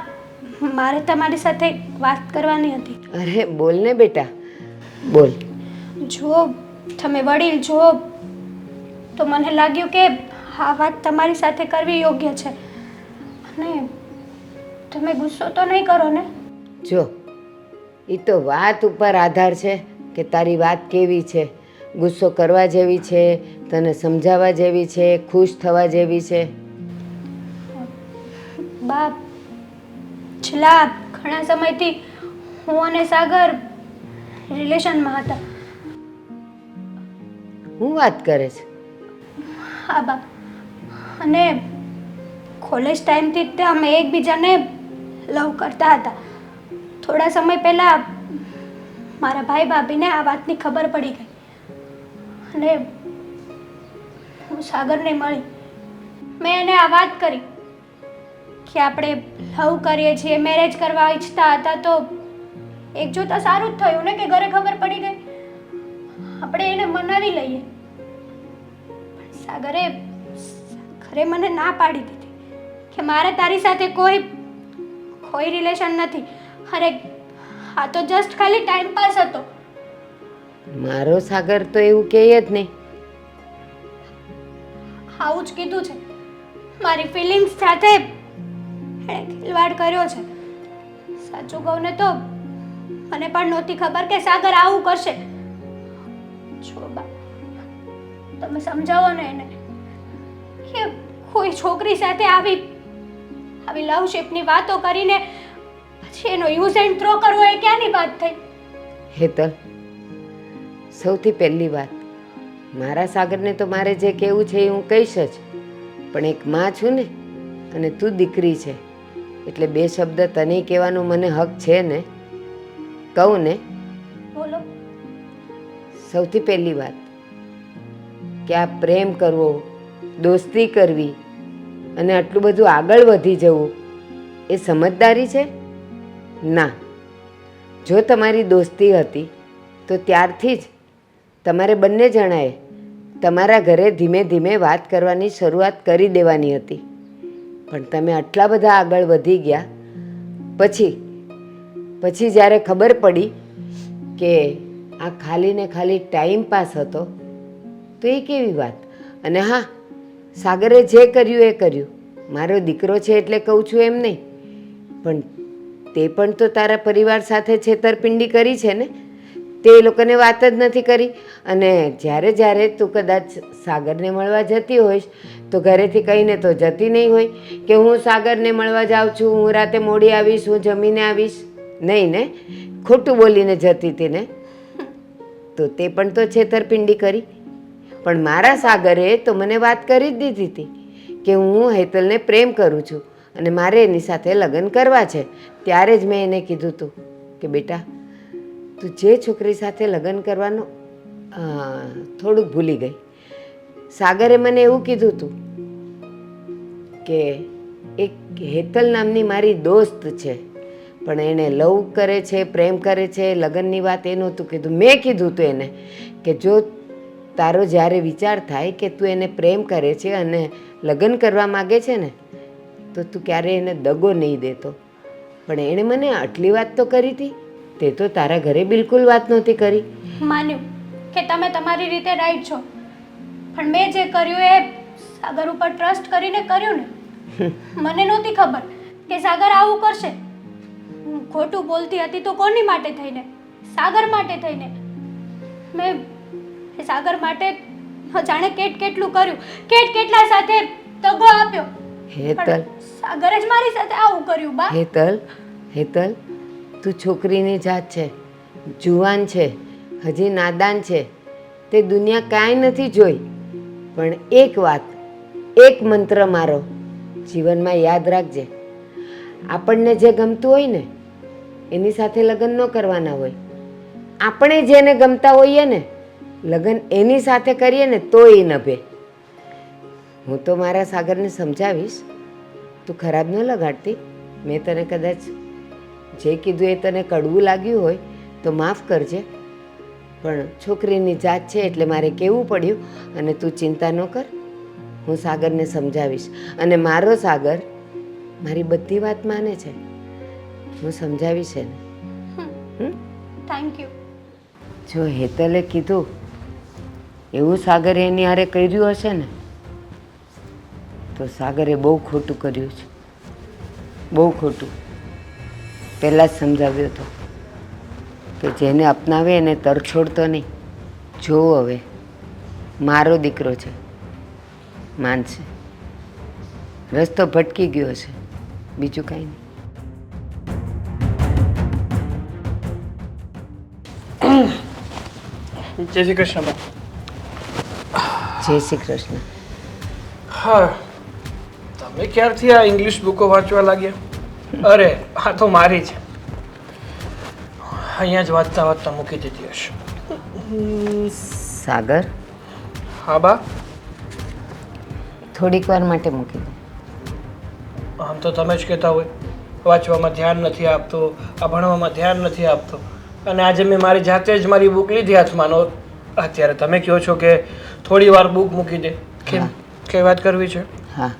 મારે તમારી સાથે વાત કરવાની હતી. અરે બોલ ને બેટા, બોલ. જો તમે વડીલ છો તો મને લાગ્યું કે આ વાત તમારી સાથે કરવી યોગ્ય છે. અને તમે ગુસ્સો તો નહીં કરો ને? જો એ તો વાત ઉપર આધાર છે કે તારી વાત કેવી છે. ગુસ્સો કરવા જેવી છે, તને સમજાવવા જેવી છે, ખુશ થવા જેવી છે. બા, છેલ્લા ઘણા સમયથી હું અને સાગર રિલેશનમાં હતા. હું વાત કરે છે? હા બા, અને કોલેજ ટાઈમથી જ તે અમે એકબીજાને લવ કરતા હતા. થોડા સમય પહેલાં મારા ભાઈ ભાભીને આ વાતની ખબર પડી ગઈ અને હું સાગરને મળી. મેં એને આ વાત કરી કે આપણે લવ કરીએ છીએ, મેરેજ કરવા ઈચ્છતા હતા. તો એક જોતા સારું જ થયું ને કે ઘરે ખબર પડી ગઈ. આપણે એને મનાવી લઈએ. પણ સાગરે મને ના પાડી દીધી કે મારે તારી સાથે કોઈ રિલેશન નથી. અરે આ તો જસ્ટ ખાલી ટાઈમ પાસ હતો. મારો સાગર તો એવું કહે જ નહીં. આવું જ કીધું છે. મારી ફિલિંગ્સ સાથે એણે ખિલવાડ કર્યો છે. સાચું કહું ને તો મને પણ નહોતી ખબર કે સાગર આવું કરશે. છો બા, તમે સમજાવો ને એને કે કોઈ છોકરી સાથે આવી લવશિપની વાતો કરીને પછી એનો યુઝ એન્ડ થ્રો કરવો એ ક્યાંની વાત થઈ? હેતલ, સૌથી પહેલી વાત, મારા સાગરને તો મારે જે કહેવું છે એ હું કહીશ જ. પણ એક માં છું ને, અને તું દીકરી છે એટલે બે શબ્દ તને કહેવાનો મને હક છે ને. કહું ને? બોલો. સૌથી પહેલી વાત કે આ પ્રેમ કરવો, દોસ્તી કરવી અને આટલું બધું આગળ વધી જવું એ સમજદારી છે? ના. જો તમારી દોસ્તી હતી તો ત્યારથી જ તમારે બંને જણાએ તમારા ઘરે ધીમે ધીમે વાત કરવાની શરૂઆત કરી દેવાની હતી. પણ તમે આટલા બધા આગળ વધી ગયા પછી જ્યારે ખબર પડી કે આ ખાલી ને ખાલી ટાઈમ પાસ હતો તો એ કેવી વાત? અને હા, સાગરે જે કર્યું એ કર્યું. મારો દીકરો છે એટલે કહું છું એમ નહીં, પણ તે પણ તો તારા પરિવાર સાથે છેતરપિંડી કરી છે ને. તે એ લોકોને વાત જ નથી કરી. અને જ્યારે તું કદાચ સાગરને મળવા જતી હોઈશ તો ઘરેથી કહીને તો જતી નહીં હોય કે હું સાગરને મળવા જાઉં છું, હું રાતે મોડી આવીશ, હું જમીને આવીશ. નહીં ને, ખોટું બોલીને જતી હતી ને. તો તે પણ તો છેતરપિંડી કરી. પણ મારા સાગરે તો મને વાત કરી જ દીધી હતી કે હું હેતલને પ્રેમ કરું છું અને મારે એની સાથે લગ્ન કરવા છે. ત્યારે જ મેં એને કીધું હતું કે બેટા, તું જે છોકરી સાથે લગ્ન કરવાનું થોડુંક ભૂલી ગઈ. સાગરે મને એવું કીધું હતું કે એક હેતલ નામની મારી દોસ્ત છે, પણ એણે લવ કરે છે, પ્રેમ કરે છે, લગ્નની વાત એ નહોતું કીધું. મેં કીધું હતું એને કે જો તારો જ્યારે વિચાર થાય કે તું એને પ્રેમ કરે છે અને લગ્ન કરવા માગે છે ને તો તું ક્યારેય એને દગો નહીં દેતો. પણ એણે મને આટલી વાત તો કરી હતી, તે તો તારા ઘરે બિલકુલ વાત નહોતી કરી. માન્યું કે તમે તમારી રીતે રાઈટ છો, પણ મેં જે કર્યું એ સાગર ઉપર ટ્રસ્ટ કરીને કર્યું ને. મને નહોતી ખબર કે સાગર આવું કરશે. હું ખોટું બોલતી હતી તો કોની માટે થઈને? સાગર માટે થઈને. મેં સાગર માટે જાણે કેટલું કર્યું, કેટલા સાથે દગો આપ્યો. હેતલ, સાગરે જ મારી સાથે આવું કર્યું. બા, હેતલ, તું છોકરીની જાત છે, જુવાન છે, હજી નાદાન છે, તે દુનિયા કાંઈ નથી જોઈ. પણ એક વાત, એક મંત્ર મારો જીવનમાં યાદ રાખજે. આપણને જે ગમતું હોય ને એની સાથે લગ્ન ન કરવાના હોય. આપણે જેને ગમતા હોઈએ ને લગ્ન એની સાથે કરીએ ને તો એ નભે. હું તો મારા સાગરને સમજાવીશ, તું ખરાબ ન લગાડતી. મેં તને કદાચ જે કીધું એ તને કડવું લાગ્યું હોય તો માફ કરજે. પણ છોકરીની જાત છે એટલે મારે કહેવું પડ્યું. અને તું ચિંતા ન કર, હું સાગરને સમજાવીશ. અને મારો સાગર મારી બધી વાત માને છે, હું સમજાવીશ એને. Thank you. જો હેતલે કીધું એવું સાગરે એની હારે કર્યું હશે ને તો સાગરે બહુ ખોટું કર્યું છે, બહુ ખોટું. પહેલાં જ સમજાવ્યો હતો કે જેને અપનાવે એને તરછોડતો નહીં. જો હવે મારો દીકરો છે, માનશે. રસ્તો ભટકી ગયો છે, બીજું કાંઈ નહીં. જય શ્રી કૃષ્ણ બા. જય શ્રી કૃષ્ણ. હા, તમે ક્યારથી આ ઇંગ્લિશ બુકો વાંચવા લાગ્યા? અરે આ તો મારી છે, અહીંયા જ વાંચતા વાંચતા મૂકી દીધી હશે. સાગર, હા બા. થોડીક વાર માટે મૂકી દે. આમ તો તમે જ કહેતા હોય વાંચવામાં ધ્યાન નથી આપતો, આ ભણવામાં ધ્યાન નથી આપતો, અને આજે મેં મારી જાતે જ મારી બુક લીધી હાથમાં. અત્યારે તમે કહો છો કે થોડી વાર બુક મૂકી દે. કેમ, કઈ વાત કરવી છે? હા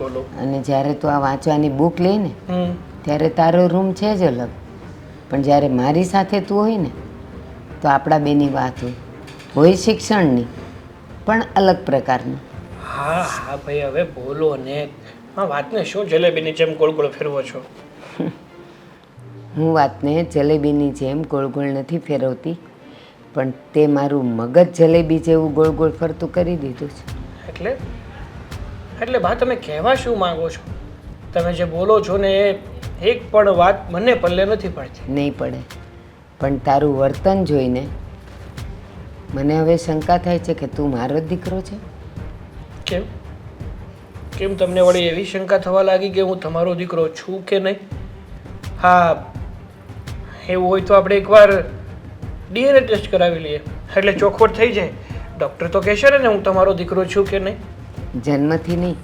બોલો. અને જ્યારે તું આ વાંચવાની બુક લે ને ત્યારે તારો રૂમ છે જ અલગ, પણ જ્યારે મારી સાથે તું હોય ને તો આપણા બેની વાત હોય શિક્ષણની, પણ અલગ પ્રકારની. હા હા ભાઈ, હવે બોલો ને. હા, વાતને શું જલેબીની જેમ ગોળ ગોળ ફેરવો છો? હું વાતને જલેબીની જેમ ગોળ ગોળ નથી ફેરવતી, પણ તે મારું મગજ જલેબી જેવું ગોળ ગોળ ફરતું કરી દીધું છે. એટલે બા, તમે કહેવા શું માંગો છો? તમે જે બોલો છો ને એ એક પણ વાત મને પલ્લે નથી પડતી. નહીં પડે, પણ તારું વર્તન જોઈને મને હવે શંકા થાય છે કે તું મારો જ દીકરો છે. કેમ કેમ તમને વળી એવી શંકા થવા લાગી કે હું તમારો દીકરો છું કે નહીં? હા, એવું હોય તો આપણે એકવાર ડીએનએ ટેસ્ટ કરાવી લઈએ એટલે ચોખવટ થઈ જાય. ડૉક્ટર તો કહેશે ને હું તમારો દીકરો છું કે નહીં. જન્મથી નહીં,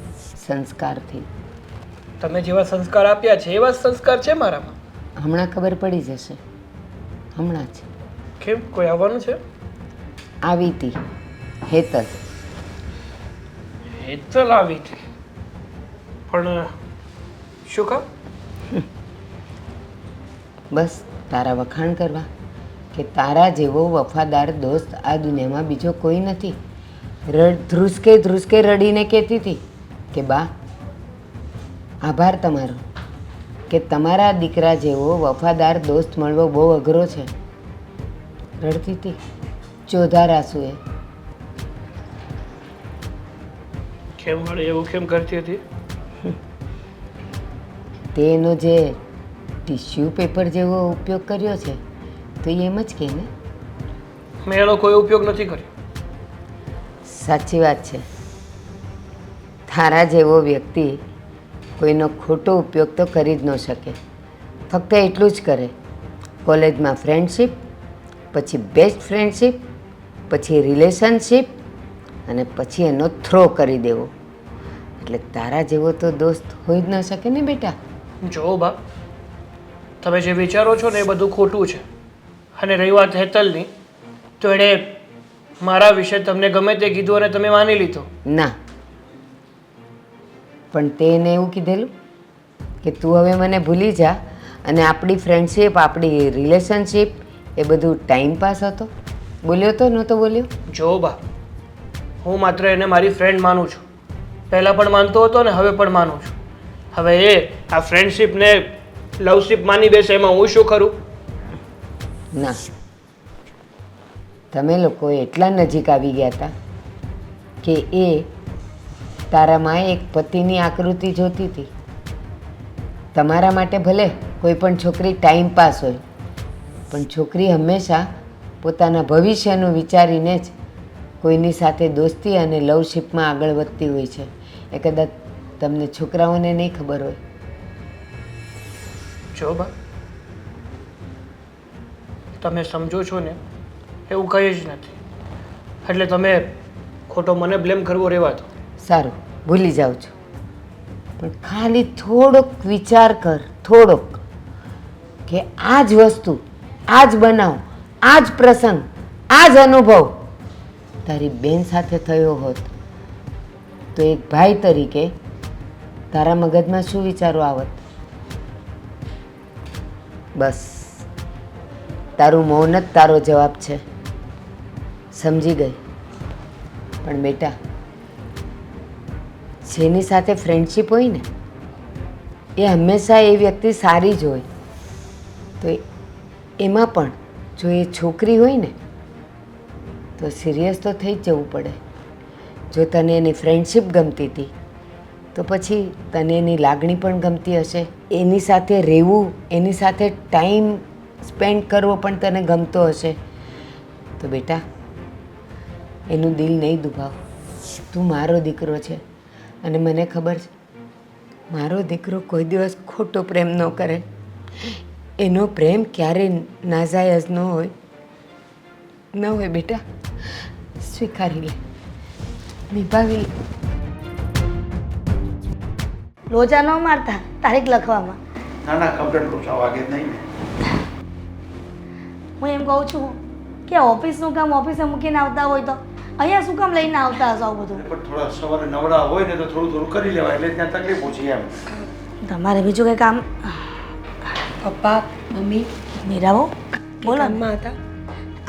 સંસ્કારથી. તમે જેવા સંસ્કાર આપ્યા છે એવા જ સંસ્કાર છે મારામાં. હમણાં ખબર પડી જશે, હમણાં જ. કેમ, કોઈ આવવાનું છે? આવી હતી હેતલ. હેતલ આવી હતી, પણ શું કામ? બસ તારા વખાણ કરવા કે તારા જેવો વફાદાર દોસ્ત આ દુનિયામાં બીજો કોઈ નથી. ધ્રુસકે ધ્રુસકે રડીને કહેતી હતી કે બા, આભાર તમારો કે તમારા દીકરા જેવો વફાદાર દોસ્ત મળવો બહુ અઘરો છે. રડતી હતી ચોધાર આંસુએ. કેમ વળી એવું કેમ કરતી હતી? તે એનો જે ટિશ્યુ પેપર જેવો ઉપયોગ કર્યો છે તો એ એમ જ કહે ને. મેં એનો કોઈ ઉપયોગ નથી કર્યો. સાચી વાત છે. તારા જેવો વ્યક્તિ કોઈનો ખોટો ઉપયોગ તો કરી જ ન શકે. ફક્ત એટલું જ કરે, કોલેજમાં ફ્રેન્ડશિપ, પછી બેસ્ટ ફ્રેન્ડશિપ, પછી રિલેશનશિપ, અને પછી એનો થ્રો કરી દેવો. એટલે તારા જેવો તો દોસ્ત હોઈ જ ન શકે ને બેટા. જો બા, તમે જે વિચારો છો ને એ બધું ખોટું છે. અને રહી વાત હેતલની, તો એણે મારા વિશે તમને ગમે તે કીધું અને તમે માની લીધો. ના, પણ તે એને એવું કીધેલું કે તું હવે મને ભૂલી જા અને આપણી ફ્રેન્ડશિપ, આપણી રિલેશનશિપ એ બધું ટાઈમ પાસ હતો. બોલ્યો તો નહોતો બોલ્યો? જો બા, હું માત્ર એને મારી ફ્રેન્ડ માનું છું. પહેલાં પણ માનતો હતો ને હવે પણ માનું છું. હવે એ આ ફ્રેન્ડશિપને લવશિપ માની બેસે એમાં હું શું કરું? ના, તમે લોકો એટલા નજીક આવી ગયા હતા કે એ તારામાં એક પતિની આકૃતિ જોતી હતી. તમારા માટે ભલે કોઈ પણ છોકરી ટાઈમ પાસ હોય, પણ છોકરી હંમેશા પોતાના ભવિષ્યનું વિચારીને જ કોઈની સાથે દોસ્તી અને લવશિપમાં આગળ વધતી હોય છે. એ કદાચ તમને છોકરાઓને નહીં ખબર હોય. જો બા, તમે સમજો છો ને એવું કંઈ જ નથી. એટલે તમે ખોટો મને બ્લેમ કરવો રહેવા દો. સારું, ભૂલી જાઉં છું, પણ ખાલી થોડોક વિચાર કર, થોડોક, કે આ જ વસ્તુ, આ જ બનાવ, આ જ પ્રસંગ, આ જ અનુભવ તારી બેન સાથે થયો હોત તો એક ભાઈ તરીકે તારા મગજમાં શું વિચારો આવત? બસ તારું મૌન જ તારો જવાબ છે. સમજી ગઈ. પણ બેટા, જેની સાથે ફ્રેન્ડશિપ હોય ને એ હંમેશા એ વ્યક્તિ સારી જ હોય. તો એમાં પણ જો એ છોકરી હોય ને તો સિરિયસ તો થઈ જ જવું પડે. જો તને એની ફ્રેન્ડશિપ ગમતી હતી તો પછી તને એની લાગણી પણ ગમતી હશે. એની સાથે રહેવું, એની સાથે ટાઈમ સ્પેન્ડ કરવો પણ તને ગમતો હશે. તો બેટા, એનું દિલ નહીં દુભાવ. તું મારો દીકરો છે અને મને ખબર છે મારો દીકરો કોઈ દિવસ ખોટો પ્રેમ ન કરે. એનો પ્રેમ ક્યારેય નાજાયજ ન હોય. ન હોય બેટા, સ્વીકારી લે, નિભાવી લે. લોચા ન મારતા તારીખ લખવામાં. ના ના, કમ્પ્લેટ લોચા વાગે જ નહીં ને. હું એમ કહું છું કે ઓફિસનું કામ ઓફિસે મૂકીને આવતા હોય તો અહીંયા શું કામ લઈને આવતા હશો આવું બધું? પણ થોડા સવારે નવરા હોય ને તો થોડું થોડું કરી લેવાય, એટલે ત્યાં તકલીફ ઓછી એમ. તમારે બીજું કંઈ કામ? પપ્પા, મમ્મી મીરાબો બોલો. કામમાં હતા.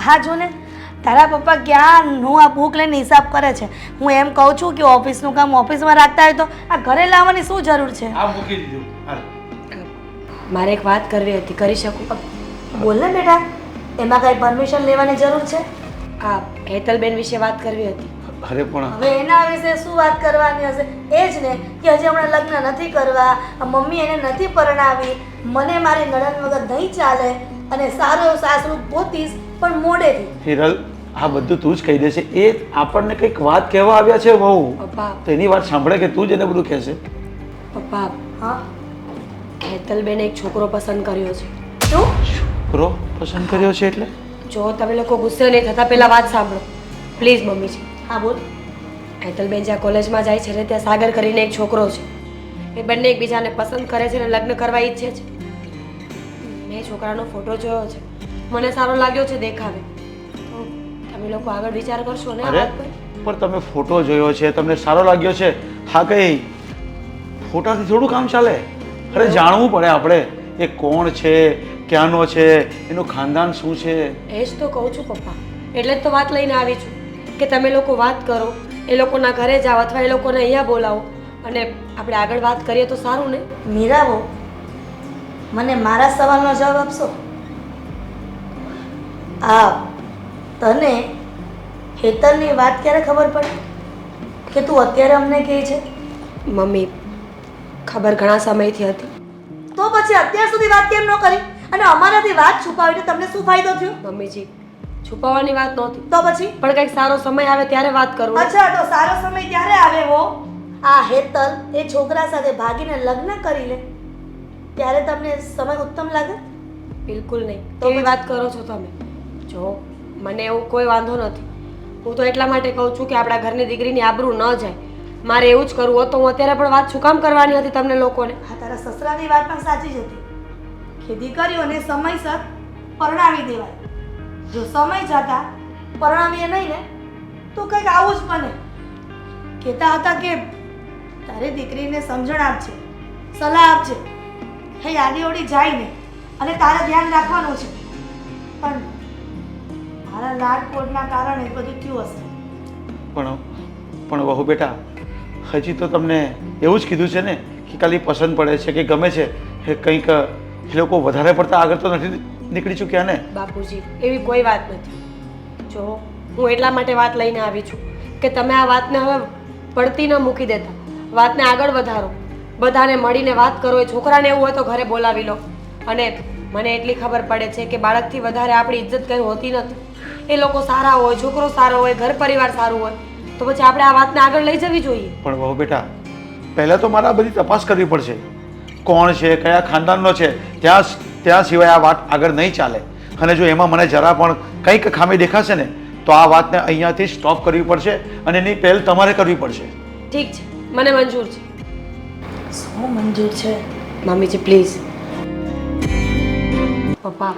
હા જો ને, તારા પપ્પા ક્યાંનું આ બુક લઈને હિસાબ કરે છે. હું એમ કહું છું કે ઓફિસનું કામ ઓફિસમાં રાખતા હોય તો આ ઘરે લાવવાની શું જરૂર છે? આ મૂકી દીધું. હાલ. મારે એક વાત કરવી હતી, કરી શકું? બોલ ને બેટા, એમાં કાંઈ પરમિશન લેવાની જરૂર છે? આ હેતલબેન વિશે વાત કરવી હતી. અરે પણ હવે એના વિશે શું વાત કરવાની હશે? એ જ ને કે હજી હમણાં લગ્ન નથી કરવા, મમ્મી એને નથી પરણાવી, મને મારી નણંદ વગર નહીં ચાલે, અને સારું એવું સાસરું ગોતીશ પણ મોડેથી. હિરલ, આ બધું તું જ કહી દેશે. એ આપણને કંઈક વાત કહેવા આવ્યા છે વહુ, પપ્પા, તો એની વાત સાંભળે કે તું જ એને બધું કહેશે? પપ્પા, હા હેતલબેને એક છોકરો પસંદ કર્યો છે. શું? છોકરો પસંદ કર્યો છે એટલે? જો તમે લોકો ગુસ્સે નહીં થતા, પહેલા વાત સાંભળો. પ્લીઝ મમ્મીજી. હા બોલ. હેતલબેન જ્યાં કોલેજમાં જાય છે ને ત્યાં સાગર કરીને એક છોકરો છે. એ બંને એકબીજાને પસંદ કરે છે અને લગ્ન કરવા ઈચ્છે છે. મેં છોકરાનો ફોટો જોયો છે, મને સારો લાગ્યો છે દેખાવે. તો તમે લોકો આગળ વિચાર કરશો ને આ અરે વાત પર? પણ તમે ફોટો જોયો છે, તમને સારો લાગ્યો છે, હા કઈ ફોટાથી થોડું કામ ચાલે. અરે જાણવું પડે આપણે એ કોણ છે, ક્યાંનો છે, એનું ખાનદાન શું છે. એ જ તો કહું છું પપ્પા, એટલે જ તો વાત લઈને આવી છું કે તમે લોકો વાત કરો, એ લોકોના ઘરે જાઓ અથવા એ લોકોને અહીંયા બોલાવો અને આપણે આગળ વાત કરીએ તો સારું ને. મીરાબો, મને મારા સવાલનો જવાબ આપશો? તને હેતલની વાત ક્યારે ખબર પડી કે તું અત્યારે અમને કહે છે? મમ્મી, ખબર ઘણા સમયથી હતી. તો પછી અત્યાર સુધી વાત કેમ ન કરી અને અમારાથી વાત છુપાવીને તમને શું ફાયદો થયો? મમ્મીજી, છુપાવવાની વાત નહોતી, તો પછી પણ કંઈક સારો સમય આવે ત્યારે વાત કરું. અચ્છા, તો સારો સમય ત્યારે આવે હો. આ હેતલ એ છોકરા સાથે ભાગીને લગ્ન કરી લે ત્યારે તમને સમય ઉત્તમ લાગે? બિલકુલ નહીં. કેવી વાત કરો છો તમે? જો મને એવું કોઈ વાંધો નથી. હું તો એટલા માટે કહું છું કે આપણા ઘરની દીકરીની આબરૂ ન જાય. મારે એવું જ કરવું હોત તો હું અત્યારે પણ વાત શું કામ કરવાની હતી તમને લોકોને? હા, તારા સસરાની વાત પણ સાચી જ હતી કે દીકરીઓને સમયસર પરણાવી દેવાય. જો સમય જતા પરણાવીએ નહીં ને તો કંઈક આવું જ બને. કહેતા હતા કે તારી દીકરીને સમજણ આપજે, સલાહ આપજે, હે આડીઓડી જાય ને અને તારે ધ્યાન રાખવાનું છે. પણ મારા લાડકોડના કારણે બધું થયું હશે. પણ વહુ બેટા, હજી તો તમને એવું જ કીધું છે ને કે ખાલી પસંદ પડે છે કે ગમે છે, એ કંઈક એ લોકો વધારે પડતા આગળ તો નથી નીકળી ચૂક્યા ને? બાપુજી, એવી કોઈ વાત નથી. જો હું એટલા માટે વાત લઈને આવી છું કે તમે આ વાતને હવે પડતી ન મૂકી દેતા, વાતને આગળ વધારો, બધાને મળીને વાત કરો. એ છોકરાને એવું હોય તો ઘરે બોલાવી લો. અને મને એટલી ખબર પડે છે કે બાળકથી વધારે આપણી ઇજ્જત કંઈ હોતી નથી. એ લોકો સારા હોય, છોકરો સારો હોય, ઘર પરિવાર સારું હોય તો પછી આપણે આ વાતને આગળ લઈ જવી જોઈએ. પણ વહુ બેટા, પહેલાં તો મારે આ બધી તપાસ કરવી પડશે. કોણ છે, કયા ખાનદાનનો છે, ત્યાં સિવાય આ વાત આગળ નહીં ચાલે. અને જો એમાં મને જરા પણ કંઈક ખામી દેખાશે ને તો આ વાતને અહીંયાથી સ્ટોપ કરવી પડશે અને એની પહેલ તમારે કરવી પડશે. ઠીક છે, મને મંજૂર છે. શું મંજૂર છે? મમ્મીજી પ્લીઝ. પપ્પા,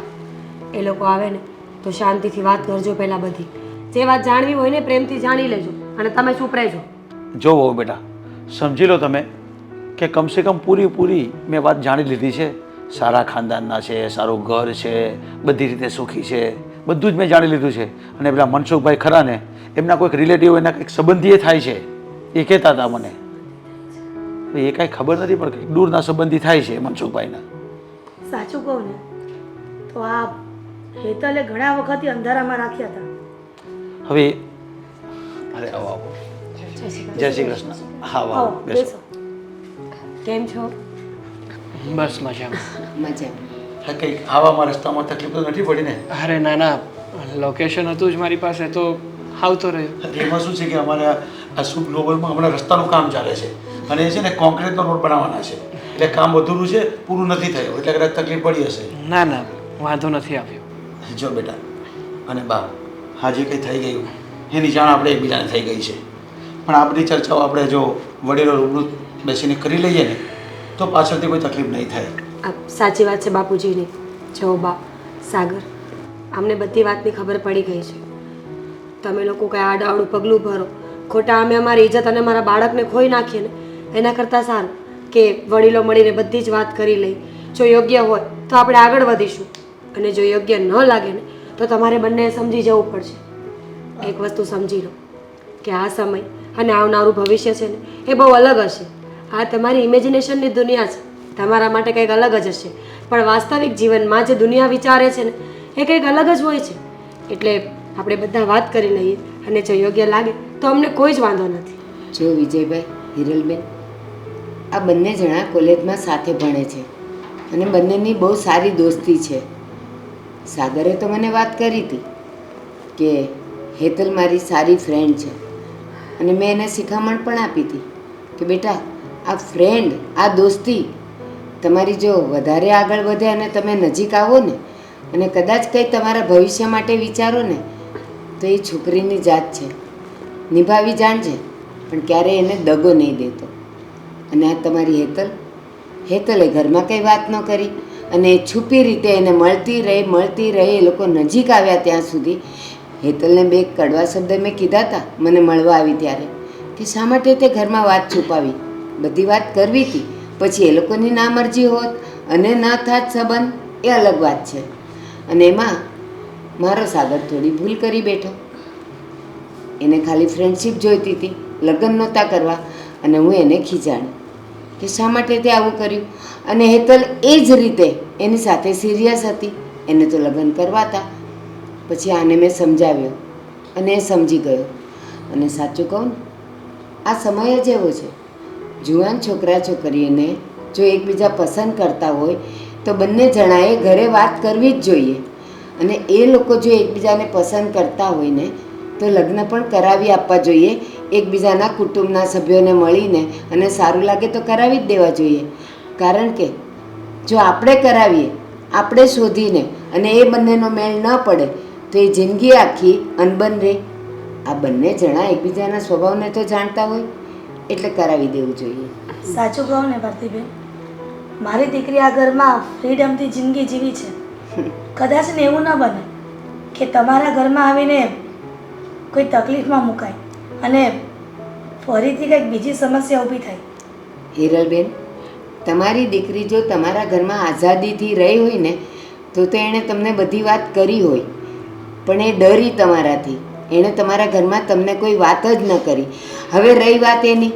એ લોકો આવે ને તો શાંતિથી વાત કરજો. પહેલાં બધી જે વાત જાણવી હોય ને પ્રેમથી જાણી લેજો અને તમે ચૂપ રહેજો. જો વહુ બેટા, સમજી લો તમે કે કમસે કમ પૂરી મેં વાત જાણી લીધી છે. સારા ખાનદાનના છે, સારું ઘર છે, બધી રીતે સુખી છે, બધું જ મેં જાણી લીધું છે. અને પેલા મનસુખભાઈ ખરા ને, એમના કોઈક રિલેટિવ, એના કંઈક સંબંધીએ થાય છે, એ કહેતા હતા મને. એ કાંઈ ખબર નથી પણ કંઈક દૂરના સંબંધી થાય છે મનસુખભાઈના. સાચું કહું ને તો આ હેતલે ઘણા વખતથી અંધારામાં રાખ્યા હતા. હવે અરે આવો આવો. જય શ્રી કૃષ્ણ. હા વાહ, બેસો. કેમ છો? બસ મજામાં. મજા. કંઈક આવામાં રસ્તામાં તકલીફ તો નથી પડી ને? અરે ના ના, લોકેશન હતું જ મારી પાસે તો આવતો રહ્યો. એમાં શું છે કે અમારે આ શુભ ગ્લોબલમાં હમણાં રસ્તાનું કામ ચાલે છે અને એ છે ને કોન્ક્રીટનો રોડ બનાવવાના છે, એટલે કામ અધૂરું છે, પૂરું નથી થયું, એટલે કદાચ તકલીફ પડી હશે. ના ના, વાંધો નથી આવ્યો. જો બેટા અને બા, હા જે કંઈ થઈ ગયું એની જાણ આપણે એકબીજાને થઈ ગઈ છે, પણ આ બધી ચર્ચાઓ આપણે જો વડીલો રૂબરૂ બેસીને કરી લઈએ ને તો પાછળથી કોઈ તકલીફ નહીં થાય. આ સાચી વાત છે બાપુજીની. જો બા, સાગર, અમને બધી વાતની ખબર પડી ગઈ છે. તમે લોકો કંઈ આડાવડું પગલું ભરો, ખોટા અમે અમારી ઇજ્જત અને મારા બાળકને ખોઈ નાખીએ ને એના કરતાં સારું કે વડીલો મળીને બધી જ વાત કરી લઈ. જો યોગ્ય હોય તો આપણે આગળ વધીશું અને જો યોગ્ય ન લાગે ને તો તમારે બંને સમજી જવું પડશે. એક વસ્તુ સમજી લો કે આ સમય અને આવનારું ભવિષ્ય છે ને એ બહુ અલગ હશે. આ તમારી ઇમેજિનેશનની દુનિયા છે, તમારા માટે કંઈક અલગ જ હશે, પણ વાસ્તવિક જીવનમાં જે દુનિયા વિચારે છે ને એ કંઈક અલગ જ હોય છે. એટલે આપણે બધા વાત કરી લઈએ અને જો યોગ્ય લાગે તો અમને કોઈ જ વાંધો નથી. જો વિજયભાઈ, હિરલબેન, આ બંને જણા કોલેજમાં સાથે ભણે છે અને બંનેની બહુ સારી દોસ્તી છે. સાગરે તો મને વાત કરી હતી કે હેતલ મારી સારી ફ્રેન્ડ છે અને મેં એને શિખામણ પણ આપી હતી કે બેટા આ ફ્રેન્ડ, આ દોસ્તી તમારી જો વધારે આગળ વધે અને તમે નજીક આવો ને અને કદાચ કંઈ તમારા ભવિષ્ય માટે વિચારો ને તો એ છોકરીની જાત છે, નિભાવી જાણજે, પણ ક્યારેય એને દગો નહીં દેતો. અને આ તમારી હેતલે ઘરમાં કંઈ વાત ન કરી અને એ છુપી રીતે એને મળતી રહી એ લોકો નજીક આવ્યા ત્યાં સુધી હેતલને બે કડવા શબ્દ મેં કીધા હતા મને મળવા આવી ત્યારે, કે શા માટે તે ઘરમાં વાત છુપાવી, બધી વાત કરવી હતી. પછી એ લોકોની નામરજી હોત અને ન થાત સંબંધ, એ અલગ વાત છે. અને એમાં મારો સાગર થોડી ભૂલ કરી બેઠો. એને ખાલી ફ્રેન્ડશિપ જોઈતી હતી, લગ્ન નહોતા કરવા. અને હું એને ખીજાણી કે શા માટે તે આવું કર્યું. અને હેતલ એ જ રીતે એની સાથે સિરિયસ હતી, એને તો લગ્ન કરવા હતા. પછી આને મેં સમજાવ્યો અને એ સમજી ગયો. અને સાચું કહું ને, આ સમય જ એવો છે, જુવાન છોકરા છોકરીઓને જો એકબીજા પસંદ કરતા હોય તો બંને જણાએ ઘરે વાત કરવી જ જોઈએ. અને એ લોકો જો એકબીજાને પસંદ કરતા હોય ને તો લગ્ન પણ કરાવી આપવા જોઈએ, એકબીજાના કુટુંબના સભ્યોને મળીને. અને સારું લાગે તો કરાવી જ દેવા જોઈએ. કારણ કે જો આપણે કરાવીએ, આપણે શોધીને, અને એ બંનેનો મેળ ન પડે તો એ જિંદગી આખી અનબન રહે. આ બંને જણા એકબીજાના સ્વભાવને તો જાણતા હોય એટલે કરાવી દેવું જોઈએ. સાચું કહું ને ભારતીબેન, મારી દીકરી આ ઘરમાં ફ્રીડમથી જિંદગી જીવી છે. કદાચ ને એવું ન બને કે તમારા ઘરમાં આવીને કોઈ તકલીફમાં મુકાય અને ફરીથી કંઈક બીજી સમસ્યા ઊભી થાય. હિરલબેન, તમારી દીકરી જો તમારા ઘરમાં આઝાદીથી રહી હોય ને તો એણે તમને બધી વાત કરી હોય, પણ એ ડરી તમારાથી. એણે તમારા ઘરમાં તમને કોઈ વાત જ ન કરી. હવે રહી વાત એની,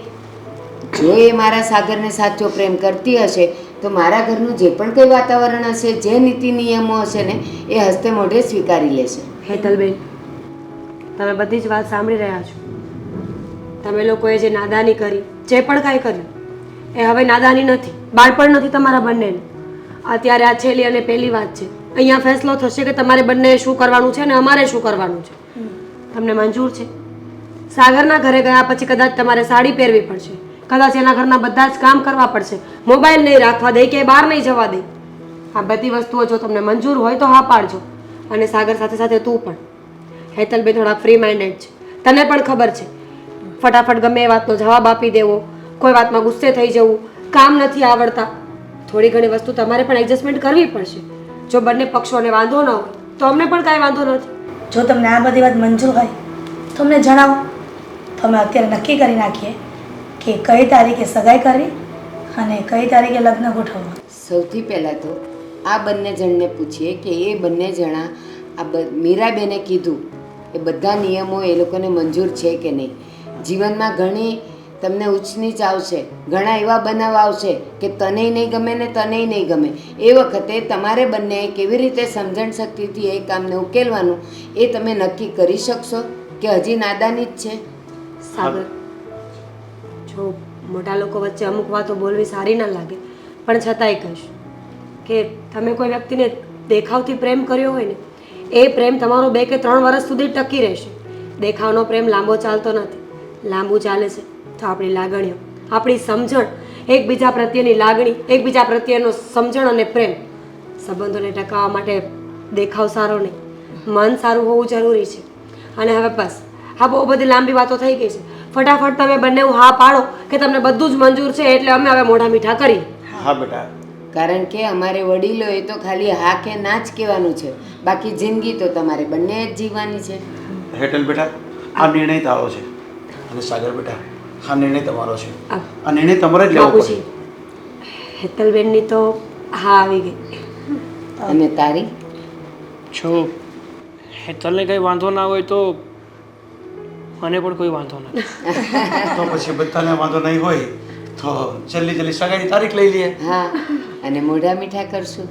જો એ મારા સાગરને સાચો પ્રેમ કરતી હશે તો મારા ઘરનું જે પણ કંઈ વાતાવરણ હશે, જે નીતિ નિયમો હશે ને એ હસ્તે મોઢે સ્વીકારી લેશે. હેતલબેન, તમે બધી જ વાત સાંભળી રહ્યા છો. તમે લોકોએ જે નાદાની કરી, જે પણ કાંઈ કર્યું, એ હવે નાદાની નથી, બાળપણ નથી તમારા બંનેનું. અત્યારે આ છેલ્લી અને પહેલી વાત છે. અહીંયા ફેસલો થશે કે તમારે બંને શું કરવાનું છે અને અમારે શું કરવાનું છે. તમને મંજૂર છે? સાગરના ઘરે ગયા પછી કદાચ તમારે સાડી પહેરવી પડશે, કદાચ એના ઘરના બધા જ કામ કરવા પડશે, મોબાઈલ નહીં રાખવા દે કે બહાર નહીં જવા દે. આ બધી વસ્તુઓ જો તમને મંજૂર હોય તો હા પાડજો. અને સાગર સાથે સાથે તું પણ. હેતલબેન થોડા ફ્રી માઇન્ડેડ છે, તને પણ ખબર છે. ફટાફટ ગમે એ વાતનો જવાબ આપી દેવો, કોઈ વાતમાં ગુસ્સે થઈ જવું, કામ નથી આવડતા. થોડી ઘણી વસ્તુ તમારે પણ એડજસ્ટમેન્ટ કરવી પડશે. જો બંને પક્ષોને વાંધો ન હોય તો અમને પણ કાંઈ વાંધો નથી. જો તમને આ બધી વાત મંજૂર હોય તો અમને જણાવો, તો અમે અત્યારે નક્કી કરી નાખીએ કે કઈ તારીખે સગાઈ કરવી અને કઈ તારીખે લગ્ન ગોઠવવા. સૌથી પહેલાં તો આ બંને જણને પૂછીએ કે એ બંને જણા મીરાબેને કીધું એ બધા નિયમો એ લોકોને મંજૂર છે કે નહીં. જીવનમાં ઘણી તમને ઊંચ નીચ આવશે, ઘણા એવા બનાવ આવશે કે તનેય નહીં ગમે ને તનેય નહીં ગમે. એ વખતે તમારે બંને કેવી રીતે સમજણ શક્તિથી એ કામને ઉકેલવાનું એ તમે નક્કી કરી શકશો કે હજી નાદાની જ છે? સાગર, જો મોટા લોકો વચ્ચે અમુક વાતો બોલવી સારી ન લાગે, પણ છતાંય કહીશ કે તમે કોઈ વ્યક્તિને દેખાવથી પ્રેમ કર્યો હોય ને એ પ્રેમ તમારો 2 કે 3 વર્ષ સુધી ટકી રહેશે. દેખાવનો પ્રેમ લાંબો ચાલતો નથી. લાંબુ ચાલે છે તો આપણી લાગણીઓ, આપણી સમજણ, એકબીજા પ્રત્યેની લાગણી, એકબીજા પ્રત્યેનો સમજણ અને પ્રેમ. સંબંધોને ટકાવવા માટે દેખાવ સારો નહીં, મન સારું હોવું જરૂરી છે. અને હવે બસ, આ બહુ બધી લાંબી વાતો થઈ ગઈ છે. ફટાફટ તમે બંને હા પાડો કે તમને બધું જ મંજૂર છે એટલે અમે હવે મોઢા મીઠા કરીએ. હા બેટા, કારણ કે અમારે વડીલોએ તો ખાલી હા કે ના જ કહેવાનું છે, બાકી જિંદગી તો તમારે બંને જ જીવવાની છે. હેટલ બેટા, આ નિર્ણય તારો છે. અને સાગર બેટા, આ નિર્ણય તમારો છે. આ નિર્ણય તમારે જ લેવો પડશે. હેતલબેનની તો હા આવી ગઈ. અને તારી? જો હેતલને કંઈ વાંધો ના હોય તો મને પણ કોઈ વાંધો નથી. તો પછી બધાને વાંધો નહીં હોય તો જલ્દી સગાઈની તારીખ લઈ લઈએ. હા, અને મોઢા મીઠા કરશું.